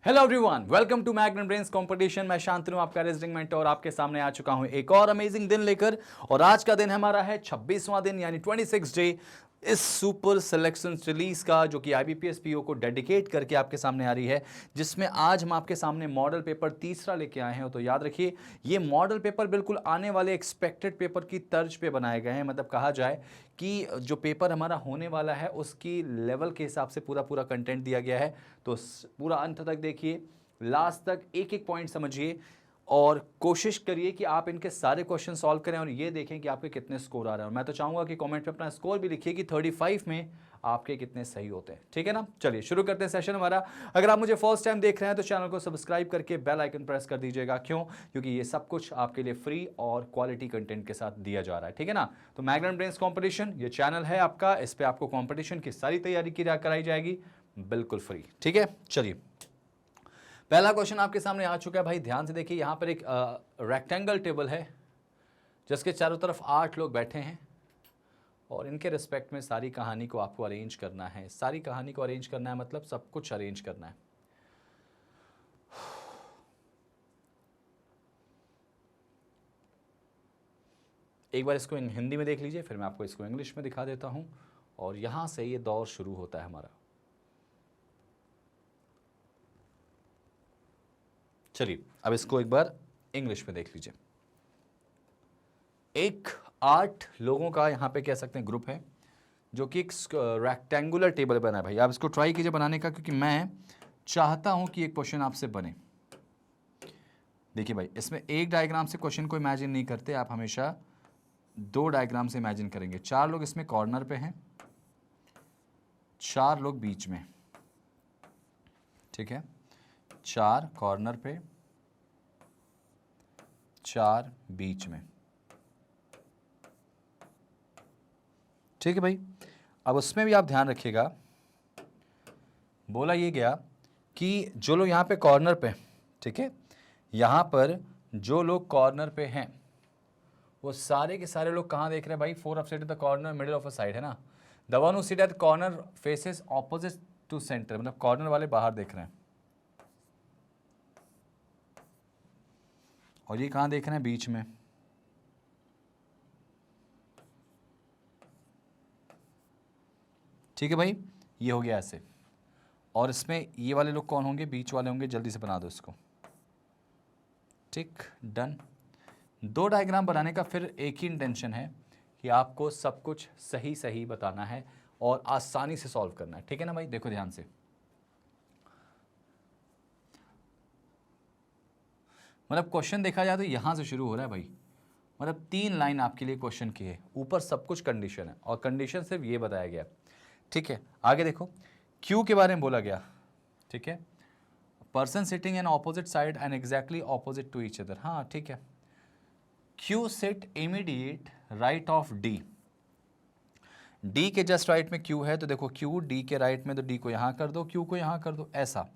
Hello everyone, welcome to Magnet Brains competition. मैं शांतनु, आपका resident mentor, आपके सामने आ चुका हूं एक और अमेजिंग दिन लेकर। और आज का दिन हमारा है 26वां दिन, यानी 26 डे इस सुपर सिलेक्शन रिलीज का, जो कि आईबीपीएस पीओ को डेडिकेट करके आपके सामने आ रही है, जिसमें आज हम आपके सामने मॉडल पेपर तीसरा लेके आए हैं। तो याद रखिए, ये मॉडल पेपर बिल्कुल आने वाले एक्सपेक्टेड पेपर की तर्ज पे बनाए गए हैं। मतलब कहा जाए कि जो पेपर हमारा होने वाला है उसकी लेवल के हिसाब से पूरा पूरा कंटेंट दिया गया है। तो पूरा अंत तक देखिए, लास्ट तक एक एक पॉइंट समझिए और कोशिश करिए कि आप इनके सारे क्वेश्चन सॉल्व करें और ये देखें कि आपके कितने स्कोर आ रहे हैं। और मैं तो चाहूंगा कि कमेंट में अपना स्कोर भी लिखिए कि 35 में आपके कितने सही होते हैं। ठीक है ना? चलिए शुरू करते हैं सेशन हमारा। अगर आप मुझे फर्स्ट टाइम देख रहे हैं तो चैनल को सब्सक्राइब करके बेल आइकन प्रेस कर दीजिएगा। क्यों? क्योंकि ये सब कुछ आपके लिए फ्री और क्वालिटी कंटेंट के साथ दिया जा रहा है। ठीक है ना? तो मैग्नेट ब्रेन्स कंपटीशन ये चैनल है आपका, इस पर आपको कंपटीशन की सारी तैयारी कराई जाएगी बिल्कुल फ्री। ठीक है, चलिए पहला क्वेश्चन आपके सामने आ चुका है भाई। ध्यान से देखिए, यहां पर एक रेक्टेंगल टेबल है जिसके चारों तरफ 8 लोग बैठे हैं और इनके रिस्पेक्ट में सारी कहानी को आपको अरेंज करना है। सारी कहानी को अरेंज करना है मतलब सब कुछ अरेंज करना है। एक बार इसको हिंदी में देख लीजिए, फिर मैं आपको इसको इंग्लिश में दिखा देता हूं और यहां से ये दौर शुरू होता है हमारा। चलिए अब इसको एक बार इंग्लिश में देख लीजिए। एक 8 लोगों का यहाँ पे कह सकते हैं ग्रुप है, जो कि एक रेक्टेंगुलर टेबल बना है। भाई आप इसको ट्राई कीजिए बनाने का, क्योंकि मैं चाहता हूं कि एक क्वेश्चन आपसे बने। देखिए भाई, इसमें एक डायग्राम से क्वेश्चन को इमेजिन नहीं करते, आप हमेशा 2 डायग्राम से इमेजिन करेंगे। 4 लोग इसमें कॉर्नर पे हैं, 4 लोग बीच में। ठीक है, 4 कॉर्नर पे, 4 बीच में। ठीक है भाई, अब उसमें भी आप ध्यान रखिएगा, बोला ये गया कि जो लोग यहाँ पे कॉर्नर पे, ठीक है, यहाँ पर जो लोग कॉर्नर पे हैं वो सारे के सारे लोग कहाँ देख रहे हैं भाई? 4 of side the corner, middle of a side, है ना? The one who sit at corner faces opposite to centre, मतलब कॉर्नर वाले बाहर देख रहे हैं और ये कहाँ देख रहे हैं? बीच में। ठीक है भाई, ये हो गया ऐसे। और इसमें ये वाले लोग कौन होंगे? बीच वाले होंगे। जल्दी से बना दो इसको। ठीक, डन। 2 डायग्राम बनाने का फिर एक ही इंटेंशन है कि आपको सब कुछ सही सही बताना है और आसानी से सॉल्व करना है। ठीक है ना भाई? देखो ध्यान से, मतलब क्वेश्चन देखा जाए तो यहां से शुरू हो रहा है भाई। मतलब 3 लाइन आपके लिए क्वेश्चन की है, ऊपर सब कुछ कंडीशन है और कंडीशन सिर्फ ये बताया गया। ठीक है, आगे देखो, क्यू के बारे में बोला गया। ठीक है, person sitting an opposite side and exactly opposite to each other. हाँ ठीक है, Q sit immediate right of D. D के जस्ट राइट में क्यू है, तो देखो क्यू डी के राइट में, तो डी को यहां कर दो, क्यू को यहां कर दो, ऐसा।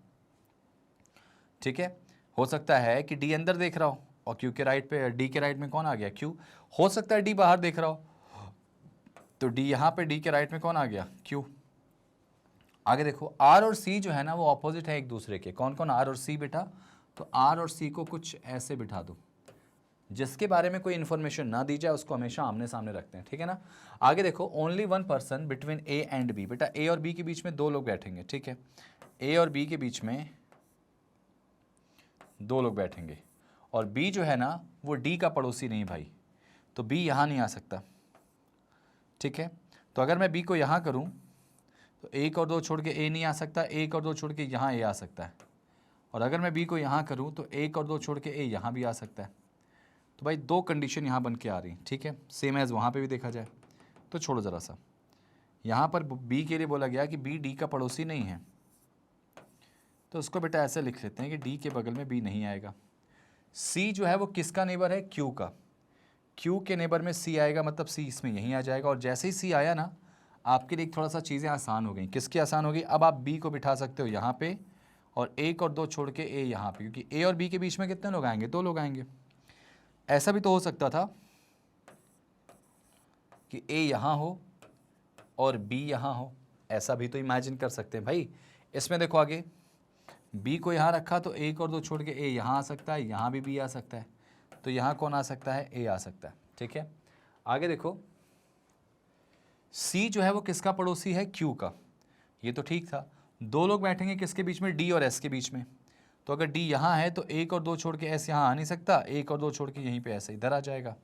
ठीक है, हो सकता है कि डी अंदर देख रहा हो और क्यू के राइट पे, डी के राइट में कौन आ गया? क्यू। हो सकता है डी बाहर देख रहा हो, तो डी यहां पे, डी के राइट में कौन आ गया? क्यू। आगे देखो, आर और सी जो है ना वो ऑपोजिट है एक दूसरे के। कौन कौन? आर और सी बेटा। तो आर और सी को कुछ ऐसे बिठा दो, जिसके बारे में कोई इन्फॉर्मेशन ना दी जाए उसको हमेशा आमने सामने रखते हैं। ठीक है ना? आगे देखो, only 1 person between A and B. बेटा ए और बी के बीच में 2 लोग बैठेंगे। ठीक है, ए और बी के बीच में 2 लोग बैठेंगे और बी जो है ना वो डी का पड़ोसी नहीं भाई, तो बी यहां नहीं आ सकता। ठीक है, तो अगर मैं बी को यहां करूं तो 1 और 2 छोड़ के ए नहीं आ सकता, 1 और 2 छोड़ के यहां ए आ सकता है। और अगर मैं बी को यहां करूं तो 1 और 2 छोड़ के ए यहां भी आ सकता है। तो भाई 2 कंडीशन यहां बन के आ रही। ठीक है, सेम एज वहां पे भी देखा जाए तो छोड़ो ज़रा सा, यहां पर बी के लिए बोला गया कि बी डी का पड़ोसी नहीं है, तो उसको बेटा ऐसे लिख लेते हैं कि डी के बगल में बी नहीं आएगा। सी जो है वो किसका नेबर है? क्यू का। क्यू के नेबर में सी आएगा, मतलब सी इसमें यहीं आ जाएगा। और जैसे ही सी आया ना, आपके लिए थोड़ा सा चीज़ें आसान हो गई। किसकी आसान हो गई? अब आप बी को बिठा सकते हो यहाँ पे और 1 और 2 छोड़ के ए यहाँ पे, क्योंकि ए और बी के बीच में कितने लोग आएंगे? 2 लोग आएंगे। ऐसा भी तो हो सकता था कि ए यहाँ हो और बी यहाँ हो, ऐसा भी तो इमेजिन कर सकते हैं भाई। इसमें देखो आगे, बी को यहाँ रखा तो 1 और 2 छोड़ के ए यहाँ आ सकता है, यहाँ भी बी आ सकता है, तो यहाँ कौन आ सकता है, ए आ सकता है। ठीक है, आगे देखो, सी जो है वो किसका पड़ोसी है, क्यू का। ये तो ठीक था। दो लोग बैठेंगे किसके बीच में, डी और एस के बीच में। तो अगर डी यहाँ है तो 1 और 2 छोड़ के एस यहाँ आ नहीं सकता, 1 और 2 छोड़ के यहीं पे एस इधर आ जाएगा।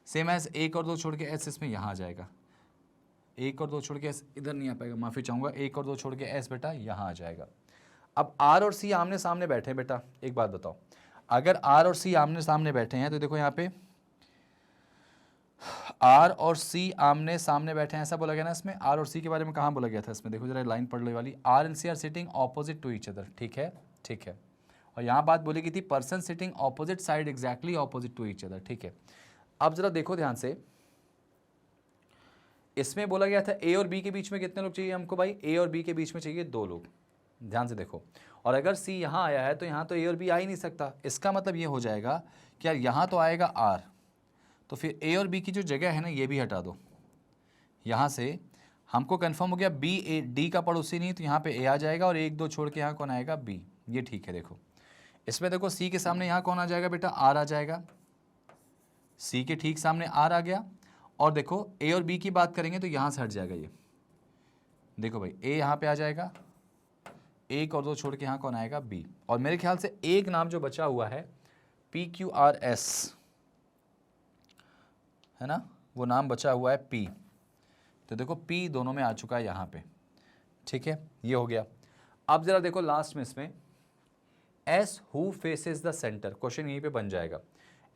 सेम एज 1 और 2 छोड़ के एस इसमें यहाँ आ जाएगा, 1 और 2 छोड़ के एस इधर नहीं आ पाएगा, माफ़ी चाहूँगा, 1 और 2 छोड़ के एस बेटा यहाँ आ जाएगा। अब आर और सी आमने सामने बैठे हैं बेटा, एक बात बताओ, अगर आर और सी आमने सामने बैठे हैं तो देखो यहाँ पे आर और सी आमने सामने बैठे हैं, ऐसा बोला गया ना इसमें। आर और सी के बारे में कहाँ बोला गया था इसमें, देखो जरा लाइन पढ़ लो वाली, R and C are sitting opposite to each other. ठीक है, ठीक है। और यहाँ बात बोली गई थी person sitting opposite side exactly opposite to each other. ठीक है, अब जरा देखो ध्यान से, इसमें बोला गया था ए और बी के बीच में कितने लोग चाहिए हमको भाई, ए और बी के बीच में चाहिए 2 लोग। ध्यान से देखो, और अगर सी यहाँ आया है तो यहाँ तो ए और बी आ ही नहीं सकता। इसका मतलब ये हो जाएगा कि यार यहाँ तो आएगा आर, तो फिर ए और बी की जो जगह है ना ये भी हटा दो। यहाँ से हमको कंफर्म हो गया बी ए डी का पड़ोसी नहीं, तो यहाँ पे ए आ जाएगा और 1 2 छोड़ के यहाँ कौन आएगा, बी। ये ठीक है। देखो इसमें देखो सी के सामने यहाँ कौन आ जाएगा बेटा, आर आ जाएगा, सी के ठीक सामने आर आ गया। और देखो ए और बी की बात करेंगे तो यहाँ से हट जाएगा ये, देखो भाई ए यहाँ पे आ जाएगा, 1 और 2 छोड़ के यहाँ कौन आएगा, बी। और मेरे ख्याल से एक नाम जो बचा हुआ है पी क्यू आर एस, है ना, वो नाम बचा हुआ है पी। तो देखो पी दोनों में आ चुका है यहाँ पे। ठीक है, ये हो गया। अब जरा देखो लास्ट में इसमें S who faces the centre, question यहीं पे बन जाएगा।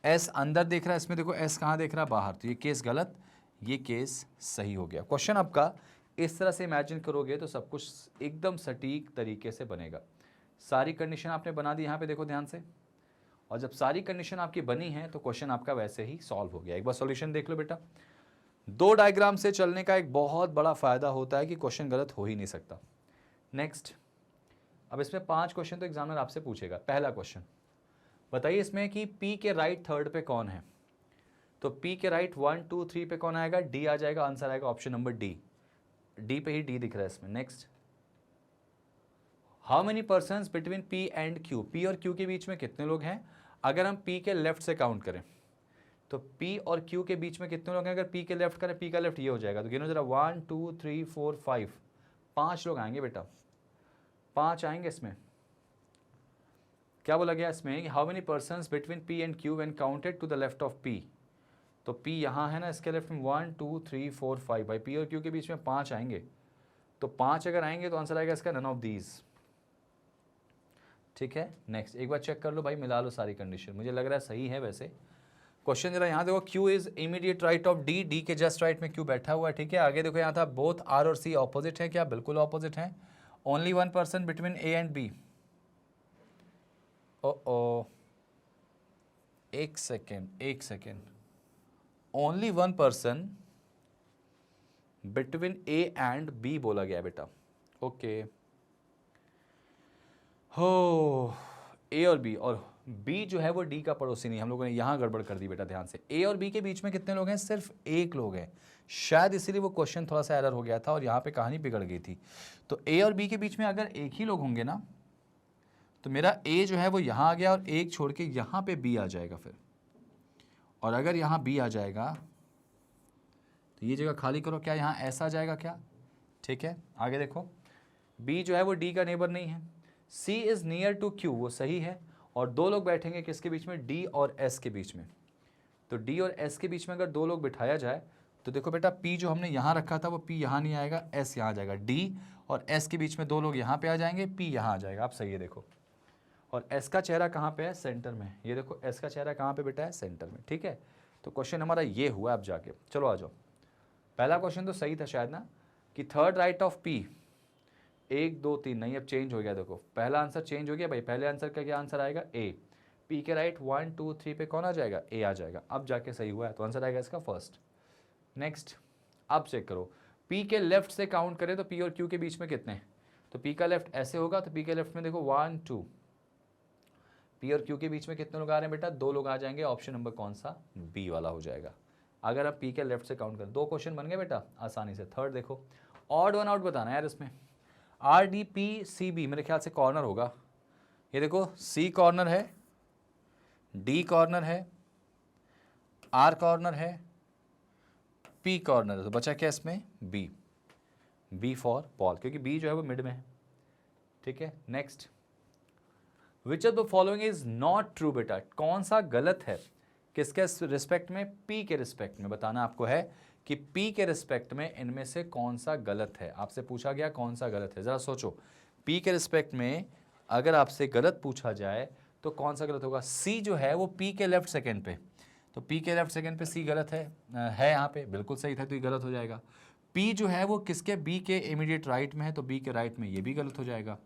एस अंदर देख रहा है, इसमें देखो एस कहाँ देख रहा है, बाहर। तो ये केस गलत, ये केस सही हो गया। क्वेश्चन आपका इस तरह से इमेजिन करोगे तो सब कुछ एकदम सटीक तरीके से बनेगा। सारी कंडीशन आपने बना दी यहाँ पे, देखो ध्यान से। और जब सारी कंडीशन आपकी बनी है तो क्वेश्चन आपका वैसे ही सॉल्व हो गया। एक बार सॉल्यूशन देख लो बेटा। 2 डायग्राम से चलने का एक बहुत बड़ा फायदा होता है कि क्वेश्चन गलत हो ही नहीं सकता। नेक्स्ट, अब इसमें 5 क्वेश्चन तो एग्जामिनर आपसे पूछेगा। पहला क्वेश्चन बताइए इसमें कि P के राइट थर्ड पे कौन है। तो P के राइट 1 2 3 पे कौन आएगा, D आ जाएगा। आंसर आएगा ऑप्शन नंबर डी, डी पे ही डी दिख रहा है इसमें। Next, how many person between P and Q, P और Q के बीच में कितने लोग हैं। अगर हम P के लेफ्ट से काउंट करें तो P और Q के बीच में कितने लोग हैं। अगर P के लेफ्ट करें, P का लेफ्ट ये हो जाएगा, तो गिनो जरा 1 2 3 4 5, 5 लोग आएंगे बेटा, 5 आएंगे इसमें। क्या बोला गया इसमें, how many person between P and Q when counted to the left of P। तो P यहाँ है ना, इसके लेफ्ट में 1 2 3 4 5, भाई P और Q के बीच में 5 आएंगे। तो 5 अगर आएंगे तो आंसर आएगा इसका नन ऑफ दीज। ठीक है, नेक्स्ट एक बार चेक कर लो भाई, मिला लो सारी कंडीशन, मुझे लग रहा है सही है वैसे। क्वेश्चन जरा यहाँ देखो, Q is immediate right of D, D के जस्ट राइट में Q बैठा हुआ है। ठीक है, आगे देखो यहाँ था बोथ R और C ऑपोजिट है क्या, बिल्कुल ऑपोजिट है। Only 1 person between A and B। ओ एक second, only 1 person between A and B बोला गया बेटा। ओके, हो A और B, और B जो है वो D का पड़ोसी नहीं। हम लोगों ने यहाँ गड़बड़ कर दी बेटा, ध्यान से। A और B के बीच में कितने लोग हैं, सिर्फ 1 लोग हैं। शायद इसीलिए वो क्वेश्चन थोड़ा सा एरर हो गया था और यहाँ पे कहानी बिगड़ गई थी। तो A और B के बीच में अगर एक ही लोग होंगे ना, तो मेरा A जो है वो यहाँ आ गया और 1 छोड़ के यहाँ पे B आ जाएगा फिर। और अगर यहाँ B आ जाएगा तो ये जगह खाली करो, क्या यहाँ S आ जाएगा क्या। ठीक है, आगे देखो, B जो है वो D का नेबर नहीं है। C is near to Q, वो सही है। और 2 लोग बैठेंगे किसके बीच में, D और S के बीच में। तो D और S के बीच में अगर 2 लोग बिठाया जाए तो देखो बेटा, P जो हमने यहाँ रखा था वो P यहाँ नहीं आएगा, S यहाँ आ जाएगा। D और S के बीच में 2 लोग यहाँ पे आ जाएंगे, P यहाँ आ जाएगा। आप सही है, देखो। और S का चेहरा कहाँ पे है, सेंटर में। ये देखो S का चेहरा कहाँ पे बेटा है, सेंटर में। ठीक है, तो क्वेश्चन हमारा ये हुआ। अब जाके चलो आ जाओ। पहला क्वेश्चन तो सही था शायद ना, कि थर्ड राइट ऑफ P, 1 2 3 नहीं, अब चेंज हो गया। देखो पहला आंसर चेंज हो गया भाई। पहले आंसर का क्या आंसर आएगा, A। P के राइट 1 2 3 पे कौन आ जाएगा, A आ जाएगा। अब जाके सही हुआ है, तो आंसर आएगा इसका फर्स्ट। नेक्स्ट, अब चेक करो, P के लेफ्ट से काउंट करें तो P और Q के बीच में कितने हैं। तो P का लेफ्ट ऐसे होगा, तो P के लेफ्ट में देखो 1 2, P और Q के बीच में कितने लोग आ रहे हैं बेटा, 2 लोग आ जाएंगे। ऑप्शन नंबर कौन सा, B वाला हो जाएगा। अगर आप P के लेफ्ट से काउंट करें, 2 क्वेश्चन बन गए बेटा आसानी से। थर्ड देखो, ऑड वन आउट बताना है यार इसमें। RDPCB मेरे ख्याल से कॉर्नर होगा, ये देखो सी कॉर्नर है, डी कॉर्नर है, आर कॉर्नर है, पी कॉर्नर है, तो बचा क्या इसमें, बी। बी फॉर बॉल, क्योंकि बी जो है वो मिड में है, ठीक है। Next, which of the following is not true बेटा, कौन सा गलत है, किसके रिस्पेक्ट में, पी के रिस्पेक्ट में। बताना आपको है कि पी के रिस्पेक्ट में इनमें से कौन सा गलत है। आपसे पूछा गया कौन सा गलत है, जरा सोचो, पी के रिस्पेक्ट में अगर आपसे गलत पूछा जाए तो कौन सा गलत होगा। सी जो है वो पी के लेफ्ट सेकेंड पे, तो पी के लेफ्ट सेकेंड पे सी गलत है यहाँ पे, बिल्कुल सही था, तो ये गलत हो जाएगा। पी जो है वो किसके, बी के इमीडिएट राइट में है, तो बी के राइट में, ये भी गलत हो जाएगा।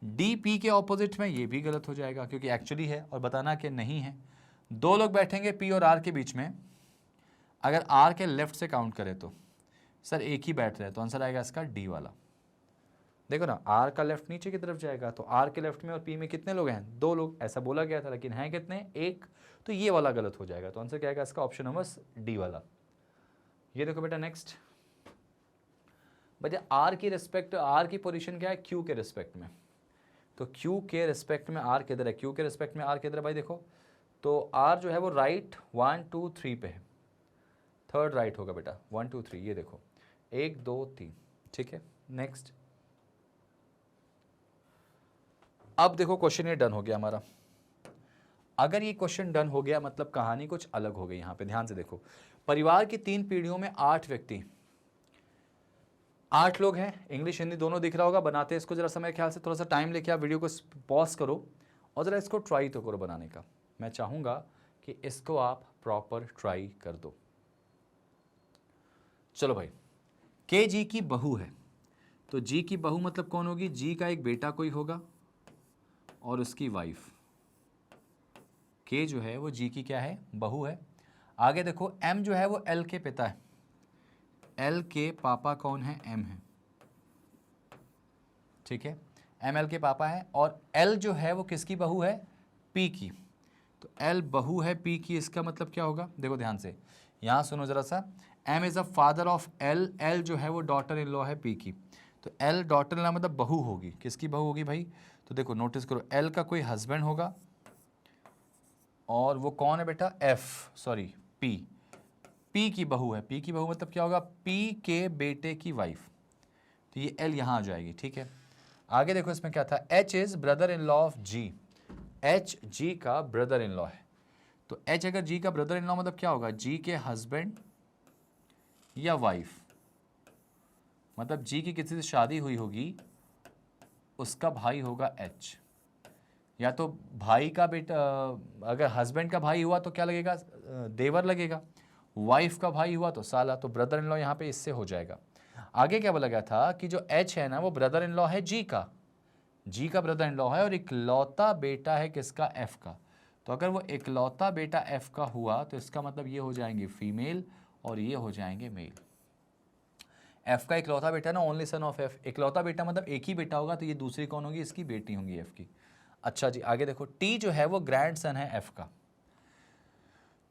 डी पी के ऑपोजिट में, ये भी गलत हो जाएगा क्योंकि एक्चुअली है, और बताना कि नहीं है। दो लोग बैठेंगे पी और आर के बीच में, अगर आर के लेफ्ट से काउंट करें तो सर एक ही बैठ रहे हैं, तो आंसर आएगा इसका डी वाला। देखो ना, आर का लेफ्ट नीचे की तरफ जाएगा, तो आर के लेफ्ट में और पी में कितने लोग हैं, दो लोग, ऐसा बोला गया था, लेकिन हैं कितने, एक, तो ये वाला गलत हो जाएगा। तो आंसर क्या आएगा इसका, ऑप्शन नंबर डी वाला। ये देखो बेटा नेक्स्ट, बच्चा आर की रिस्पेक्ट, आर की पोजीशन क्या है, क्यू के रिस्पेक्ट में, तो क्यू के रिस्पेक्ट में आर किधर है, क्यू के रिस्पेक्ट में आर किधर है भाई, देखो तो आर जो है वो राइट 1 2 3 पे है, थर्ड राइट होगा बेटा, 1 2 3, ये देखो 1 2 3, ठीक है। नेक्स्ट, अब देखो क्वेश्चन ये डन हो गया हमारा। अगर ये क्वेश्चन डन हो गया मतलब कहानी कुछ अलग हो गई। यहां पे ध्यान से देखो, परिवार की 3 पीढ़ियों में 8 व्यक्ति, 8 लोग हैं, इंग्लिश हिंदी दोनों दिख रहा होगा। बनाते हैं इसको जरा सा, मेरे ख्याल से थोड़ा सा टाइम लेके आप वीडियो को पॉज करो और जरा इसको ट्राई तो करो बनाने का। मैं चाहूंगा कि इसको आप प्रॉपर ट्राई कर दो। चलो भाई, के जी की बहू है, तो जी की बहू मतलब कौन होगी, जी का एक बेटा कोई होगा और उसकी वाइफ। के जो है वो जी की क्या है, बहू है। आगे देखो, एम जो है वो एल के पिता है, एल के पापा कौन है, एम है, ठीक है, एम एल के पापा है। और एल जो है वो किसकी बहू है, पी की, तो एल बहू है पी की, इसका मतलब क्या होगा, देखो ध्यान से, यहां सुनो जरा सा, M is a father of L, L जो है वो डॉटर इन लॉ है पी की, तो एल डॉटर इन लॉ मतलब बहू होगी, किसकी बहू होगी भाई, तो देखो नोटिस करो, एल का कोई हस्बैंड होगा और वो कौन है बेटा, एफ सॉरी पी, पी की बहू है, पी की बहू मतलब क्या होगा, पी के बेटे की वाइफ, तो ये एल यहां आ जाएगी, ठीक है। आगे देखो इसमें क्या था, H is brother in law of G, H G का ब्रदर इन लॉ है, तो एच अगर जी का ब्रदर इन लॉ मतलब क्या होगा, जी के हस्बैंड या वाइफ, मतलब जी की किसी से शादी हुई होगी, उसका भाई होगा एच, या तो भाई का बेटा, अगर हस्बैंड का भाई हुआ तो क्या लगेगा, देवर लगेगा, वाइफ का भाई हुआ तो साला, तो ब्रदर इन लॉ यहाँ पे इससे हो जाएगा। आगे क्या बोला गया था कि जो एच है ना वो ब्रदर इन लॉ है जी का, जी का ब्रदर इन लॉ है और इकलौता बेटा है किसका, एफ का, तो अगर वो इकलौता बेटा एफ का हुआ तो इसका मतलब ये हो जाएंगे फीमेल और ये हो जाएंगे मेल। एफ का इकलौता बेटा ना, ओनली सन ऑफ एफ, इकलौता बेटा मतलब एक ही बेटा होगा, तो ये दूसरी कौन होगी, इसकी बेटी होंगी एफ की। अच्छा जी, आगे देखो, टी जो है वो ग्रैंड सन है एफ का,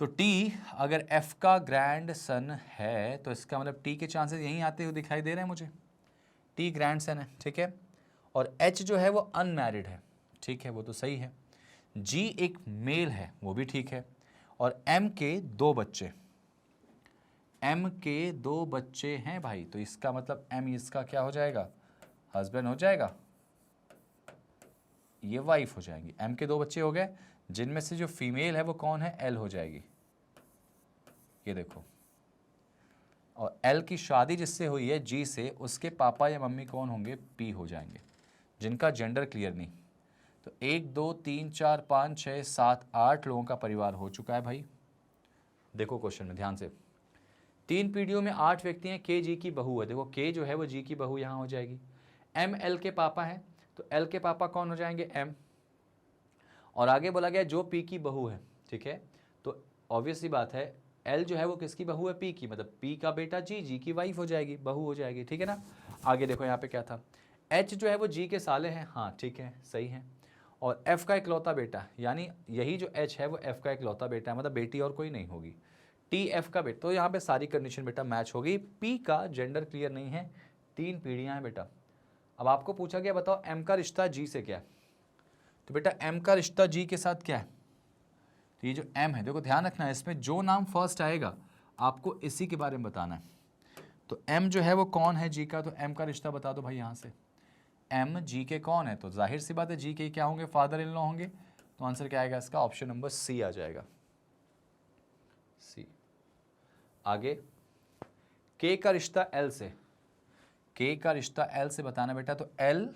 तो टी अगर एफ का ग्रैंड सन है तो इसका मतलब टी के चांसेस यहीं आते हुए दिखाई दे रहे हैं मुझे, टी ग्रैंड सन है, ठीक है। और एच जो है वो अनमैरिड है, ठीक है, वो तो सही है। जी एक मेल है, वो भी ठीक है। और एम के 2 बच्चे, एम के 2 बच्चे हैं भाई, तो इसका मतलब एम इसका क्या हो जाएगा, हस्बैंड हो जाएगा, ये वाइफ हो जाएंगी। एम के 2 बच्चे हो गए, जिनमें से जो फीमेल है वो कौन है, एल हो जाएगी, ये देखो। और एल की शादी जिससे हुई है जी से, उसके पापा या मम्मी कौन होंगे, पी हो जाएंगे, जिनका जेंडर क्लियर नहीं। तो 1 2 3 4 5 6 7 8 लोगों का परिवार हो चुका है भाई। देखो क्वेश्चन में ध्यान से, 3 पीढ़ियों में 8 व्यक्ति हैं, के जी की बहू है, देखो के जो है वो जी की बहू यहाँ हो जाएगी। एम एल के पापा है, तो एल के पापा कौन हो जाएंगे, एम। और आगे बोला गया जो पी की बहू है, ठीक है, तो ऑब्वियस सी बात है, एल जो है वो किसकी बहू है, पी की, मतलब पी का बेटा जी, जी की वाइफ हो जाएगी, बहू हो जाएगी, ठीक है ना। आगे देखो यहाँ पे क्या था, एच जो है वो जी के साले हैं, हाँ ठीक है, सही है। और एफ का इकलौता बेटा, यानी यही जो एच है वो एफ का इकलौता बेटा है, मतलब बेटी और कोई नहीं होगी। टी एफ का बेटा, तो यहाँ पे सारी कंडीशन बेटा मैच होगी। पी का जेंडर क्लियर नहीं है, 3 पीढ़ियाँ हैं बेटा। अब आपको पूछा गया बताओ एम का रिश्ता जी से क्या है, तो बेटा m का रिश्ता g के साथ क्या है, तो ये जो m है, देखो ध्यान रखना है इसमें जो नाम फर्स्ट आएगा आपको इसी के बारे में बताना है। तो m जो है वो कौन है g का, तो m का रिश्ता बता दो भाई यहाँ से। m g के कौन है, तो जाहिर सी बात है g के क्या होंगे, फादर इन लॉ होंगे। तो आंसर क्या आएगा इसका, ऑप्शन नंबर सी आ जाएगा, सी। आगे k का रिश्ता l से, k का रिश्ता l से बताना बेटा, तो l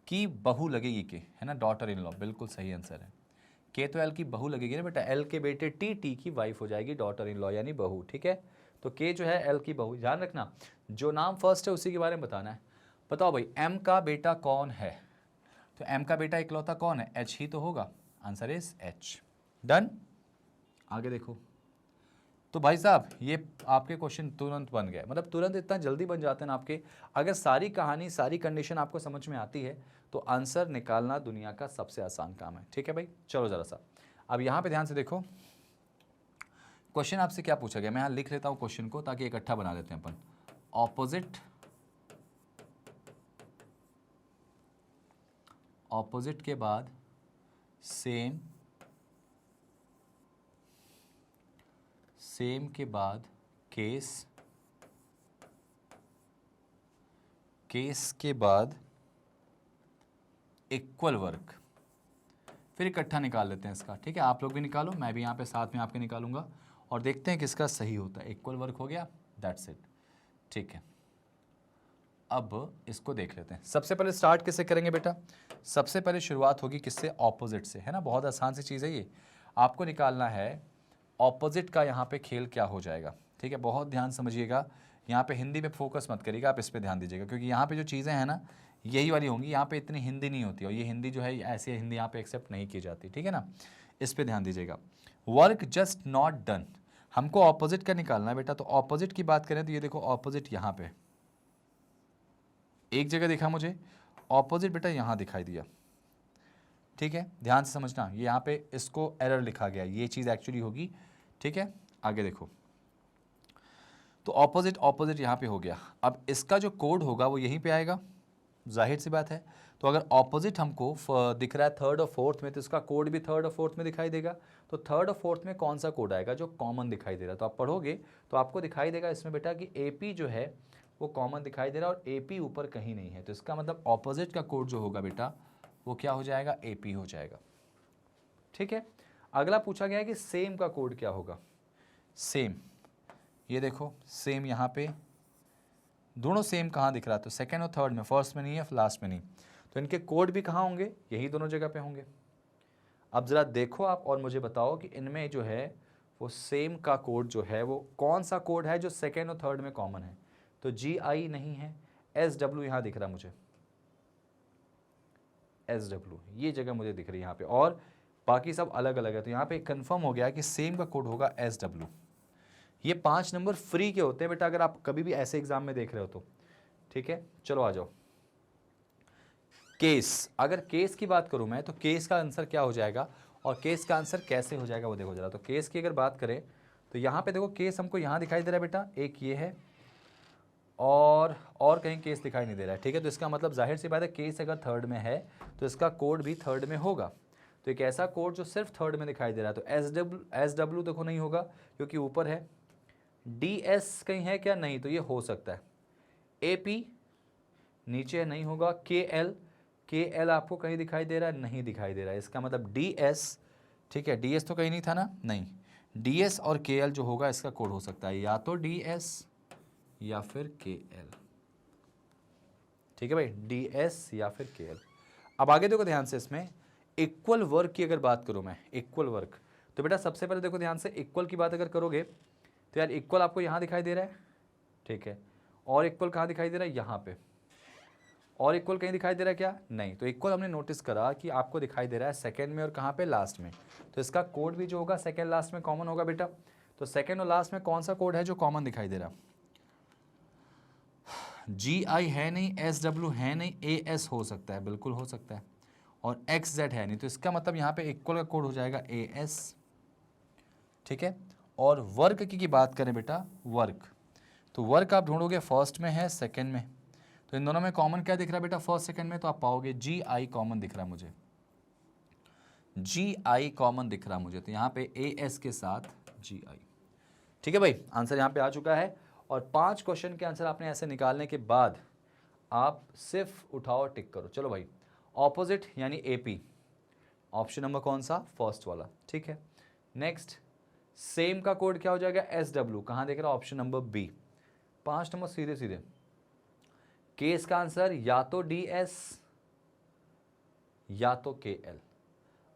की बहू लगेगी के, है ना, डॉटर इन लॉ, बिल्कुल सही आंसर है। के तो एल की बहू लगेगी ना बेटा, एल के बेटे टी, टी की वाइफ हो जाएगी, डॉटर इन लॉ यानी बहू, ठीक है। तो के जो है एल की बहू, ध्यान रखना जो नाम फर्स्ट है उसी के बारे में बताना है। बताओ भाई एम का बेटा कौन है, तो एम का बेटा इकलौता कौन है, एच ही तो होगा, आंसर इज एच। डन। आगे देखो, तो भाई साहब ये आपके क्वेश्चन तुरंत बन गए, मतलब तुरंत इतना जल्दी बन जाते हैं ना आपके। अगर सारी कहानी सारी कंडीशन आपको समझ में आती है तो आंसर निकालना दुनिया का सबसे आसान काम है, ठीक है भाई। चलो ज़रा सा अब यहाँ पे ध्यान से देखो, क्वेश्चन आपसे क्या पूछा गया, मैं यहाँ लिख लेता हूँ क्वेश्चन को ताकि इकट्ठा बना लेते हैं अपन। ऑपोजिट, ऑपोजिट के बाद सेम, सेम के बाद केस, केस के बाद इक्वल वर्क, फिर इकट्ठा निकाल लेते हैं इसका, ठीक है। आप लोग भी निकालो, मैं भी यहाँ पे साथ में आपके निकालूंगा और देखते हैं किसका सही होता है। इक्वल वर्क हो गया, दैट्स इट, ठीक है। अब इसको देख लेते हैं। सबसे पहले स्टार्ट किससे करेंगे बेटा, सबसे पहले शुरुआत होगी किससे, ऑपोजिट से, है ना। बहुत आसान सी चीज़ है ये, आपको निकालना है ऑपोजिट का यहाँ पे खेल क्या हो जाएगा, ठीक है। बहुत ध्यान समझिएगा, यहाँ पे हिंदी पे फोकस मत करिएगा, आप इस पे ध्यान दीजिएगा, क्योंकि यहाँ पे जो चीज़ें हैं ना यही वाली होंगी, यहाँ पे इतनी हिंदी नहीं होती, और ये हिंदी जो है ऐसी हिंदी यहाँ पे एक्सेप्ट नहीं की जाती, ठीक है ना। इस पे ध्यान दीजिएगा। वर्क जस्ट नॉट डन, हमको ऑपोजिट का निकालना है बेटा। तो ऑपोजिट की बात करें तो ये देखो ऑपोजिट यहाँ पे एक जगह दिखा मुझे, ऑपोजिट बेटा यहाँ दिखाई दिया, ठीक है। ध्यान से समझना, ये यहाँ पे इसको एरर लिखा गया, ये चीज़ एक्चुअली होगी, ठीक है। आगे देखो, तो ऑपोजिट ऑपोजिट यहाँ पे हो गया। अब इसका जो कोड होगा वो यहीं पे आएगा, जाहिर सी बात है। तो अगर ऑपोजिट हमको दिख रहा है थर्ड और फोर्थ में, तो इसका कोड भी थर्ड और फोर्थ में दिखाई देगा। तो थर्ड और फोर्थ में कौन सा कोड आएगा, जो कॉमन दिखाई दे रहा है। तो आप पढ़ोगे तो आपको दिखाई देगा इसमें बेटा कि AP जो है वो कॉमन दिखाई दे रहा है और AP ऊपर कहीं नहीं है। तो इसका मतलब ऑपोजिट का कोड जो होगा बेटा वो क्या हो जाएगा, AP हो जाएगा, ठीक है। अगला पूछा गया है कि सेम का कोड क्या होगा। सेम, ये देखो सेम यहाँ पे दोनों सेम कहाँ दिख रहा है, तो सेकेंड और थर्ड में, फर्स्ट में नहीं है, लास्ट में नहीं। तो इनके कोड भी कहाँ होंगे, यही दोनों जगह पे होंगे। अब ज़रा देखो आप और मुझे बताओ कि इनमें जो है वो सेम का कोड जो है वो कौन सा कोड है जो सेकेंड और थर्ड में कॉमन है। तो GI नहीं है, SW यहाँ दिख रहा मुझे, SW ये जगह मुझे दिख रही है यहाँ पे, और बाकी सब अलग अलग है। तो यहाँ पे कंफर्म हो गया कि सेम का कोड होगा SW। ये 5 नंबर फ्री के होते हैं बेटा, अगर आप कभी भी ऐसे एग्जाम में देख रहे हो तो, ठीक है। चलो आ जाओ, केस, अगर केस की बात करूं मैं तो केस का आंसर क्या हो जाएगा और केस का आंसर कैसे हो जाएगा वो देखो जरा। तो केस की अगर बात करें तो यहाँ पे देखो केस हमको यहाँ दिखाई दे रहा है बेटा, एक ये है और कहीं केस दिखाई नहीं दे रहा है, ठीक है। तो इसका मतलब जाहिर सी बात है केस अगर थर्ड में है तो इसका कोड भी थर्ड में होगा। तो एक ऐसा कोड जो सिर्फ थर्ड में दिखाई दे रहा है, तो SW देखो नहीं होगा क्योंकि ऊपर है। DS कहीं है क्या, नहीं, तो ये हो सकता है। AP नीचे नहीं होगा। KL आपको कहीं दिखाई दे रहा है, नहीं दिखाई दे रहा है। इसका मतलब DS, ठीक है, DS तो कहीं नहीं था ना, नहीं। DS और KL जो होगा इसका कोड हो सकता है या तो DS या फिर KL, ठीक है भाई, DS या फिर KL। अब आगे देखो ध्यान से, इसमें इक्वल वर्क की अगर बात करूं मैं, इक्वल वर्क, तो बेटा सबसे पहले देखो ध्यान से, इक्वल की बात अगर करोगे तो यार इक्वल आपको यहाँ दिखाई दे रहा है, ठीक है, और इक्वल कहाँ दिखाई दे रहा है, यहाँ पे, और इक्वल कहीं दिखाई दे रहा है क्या, नहीं। तो इक्वल हमने नोटिस करा कि आपको दिखाई दे रहा है सेकंड में और कहाँ पे, लास्ट में। तो इसका कोड भी जो होगा सेकंड लास्ट में कॉमन होगा बेटा। तो सेकंड और लास्ट में कौन सा कोड है जो कॉमन दिखाई दे रहा, GI है नहीं, SW है नहीं, AS हो सकता है, बिल्कुल हो सकता है, और XZ है नहीं। तो इसका मतलब यहाँ पे इक्वल का कोड हो जाएगा AS, ठीक है। और वर्क की बात करें बेटा, वर्क, तो वर्क आप ढूंढोगे फर्स्ट में है, सेकंड में, तो इन दोनों में कॉमन क्या दिख रहा है बेटा, फर्स्ट सेकंड में, तो आप पाओगे GI कॉमन दिख रहा है मुझे, जी आई कॉमन दिख रहा मुझे, तो यहाँ पे ए एस के साथ जी आई। ठीक है भाई, आंसर यहाँ पे आ चुका है। और 5 क्वेश्चन के आंसर आपने ऐसे निकालने के बाद आप सिर्फ उठाओ टिक करो। चलो भाई, ऑपोजिट यानी एपी, ऑप्शन नंबर कौन सा, फर्स्ट वाला। ठीक है, नेक्स्ट सेम का कोड क्या हो जाएगा, एस डब्ल्यू, कहाँ देख रहा है, ऑप्शन नंबर बी। 5 नंबर सीधे सीधे। केस का आंसर या तो डी एस या तो के एल।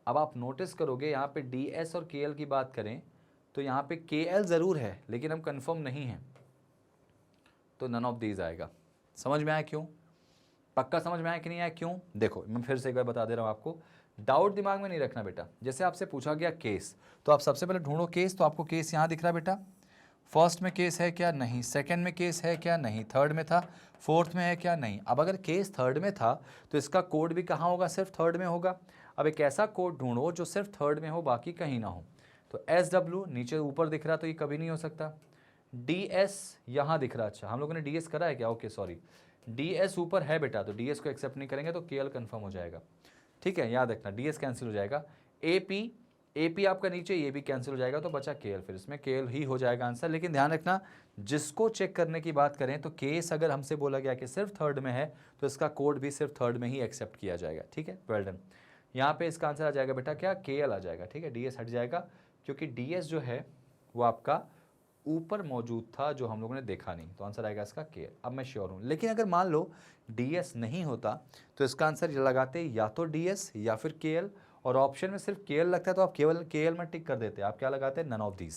अब आप नोटिस करोगे यहाँ पे डी एस और के एल की बात करें तो यहाँ पे के एल जरूर है लेकिन हम कंफर्म नहीं है, तो नन ऑफ दीज आएगा। समझ में आया क्यों, पक्का समझ में आया कि नहीं आया क्यों? देखो मैं फिर से एक बार बता दे रहा हूँ आपको, डाउट दिमाग में नहीं रखना बेटा। जैसे आपसे पूछा गया केस, तो आप सबसे पहले ढूंढो केस, तो आपको केस यहाँ दिख रहा है बेटा। फर्स्ट में केस है क्या, नहीं। सेकंड में केस है क्या, नहीं। थर्ड में था, फोर्थ में है क्या, नहीं। अब अगर केस थर्ड में था तो इसका कोड भी कहाँ होगा, सिर्फ थर्ड में होगा। अब एक ऐसा कोड ढूंढो जो सिर्फ थर्ड में हो, बाकी कहीं ना हो। तो एस डब्ल्यू नीचे ऊपर दिख रहा तो ये कभी नहीं हो सकता। डी एस यहाँ दिख रहा, अच्छा हम लोगों ने डी एस करा है क्या, ओके सॉरी, डी एस ऊपर है बेटा, तो डी एस को एक्सेप्ट नहीं करेंगे तो के एल कन्फर्म हो जाएगा। ठीक है, याद रखना, डी एस कैंसिल हो जाएगा। ए पी आपका नीचे, ये भी कैंसिल हो जाएगा, तो बचा के एल, फिर इसमें के एल ही हो जाएगा आंसर। लेकिन ध्यान रखना, जिसको चेक करने की बात करें तो केस अगर हमसे बोला गया कि सिर्फ थर्ड में है तो इसका कोड भी सिर्फ थर्ड में ही एक्सेप्ट किया जाएगा। ठीक है, वेल डन। यहाँ पे इसका आंसर आ जाएगा बेटा क्या, के एल आ जाएगा। ठीक है, डी एस हट जाएगा क्योंकि डी एस जो है वो आपका ऊपर मौजूद था जो हम लोगों ने देखा नहीं, तो आंसर आएगा इसका के एल। अब मैं श्योर हूँ, लेकिन अगर मान लो डी एस नहीं होता तो इसका आंसर लगाते या तो डी एस या फिर के एल, और ऑप्शन में सिर्फ के एल लगता है तो आप केवल के एल में टिक कर देते। आप क्या लगाते हैं, नन ऑफ दीज,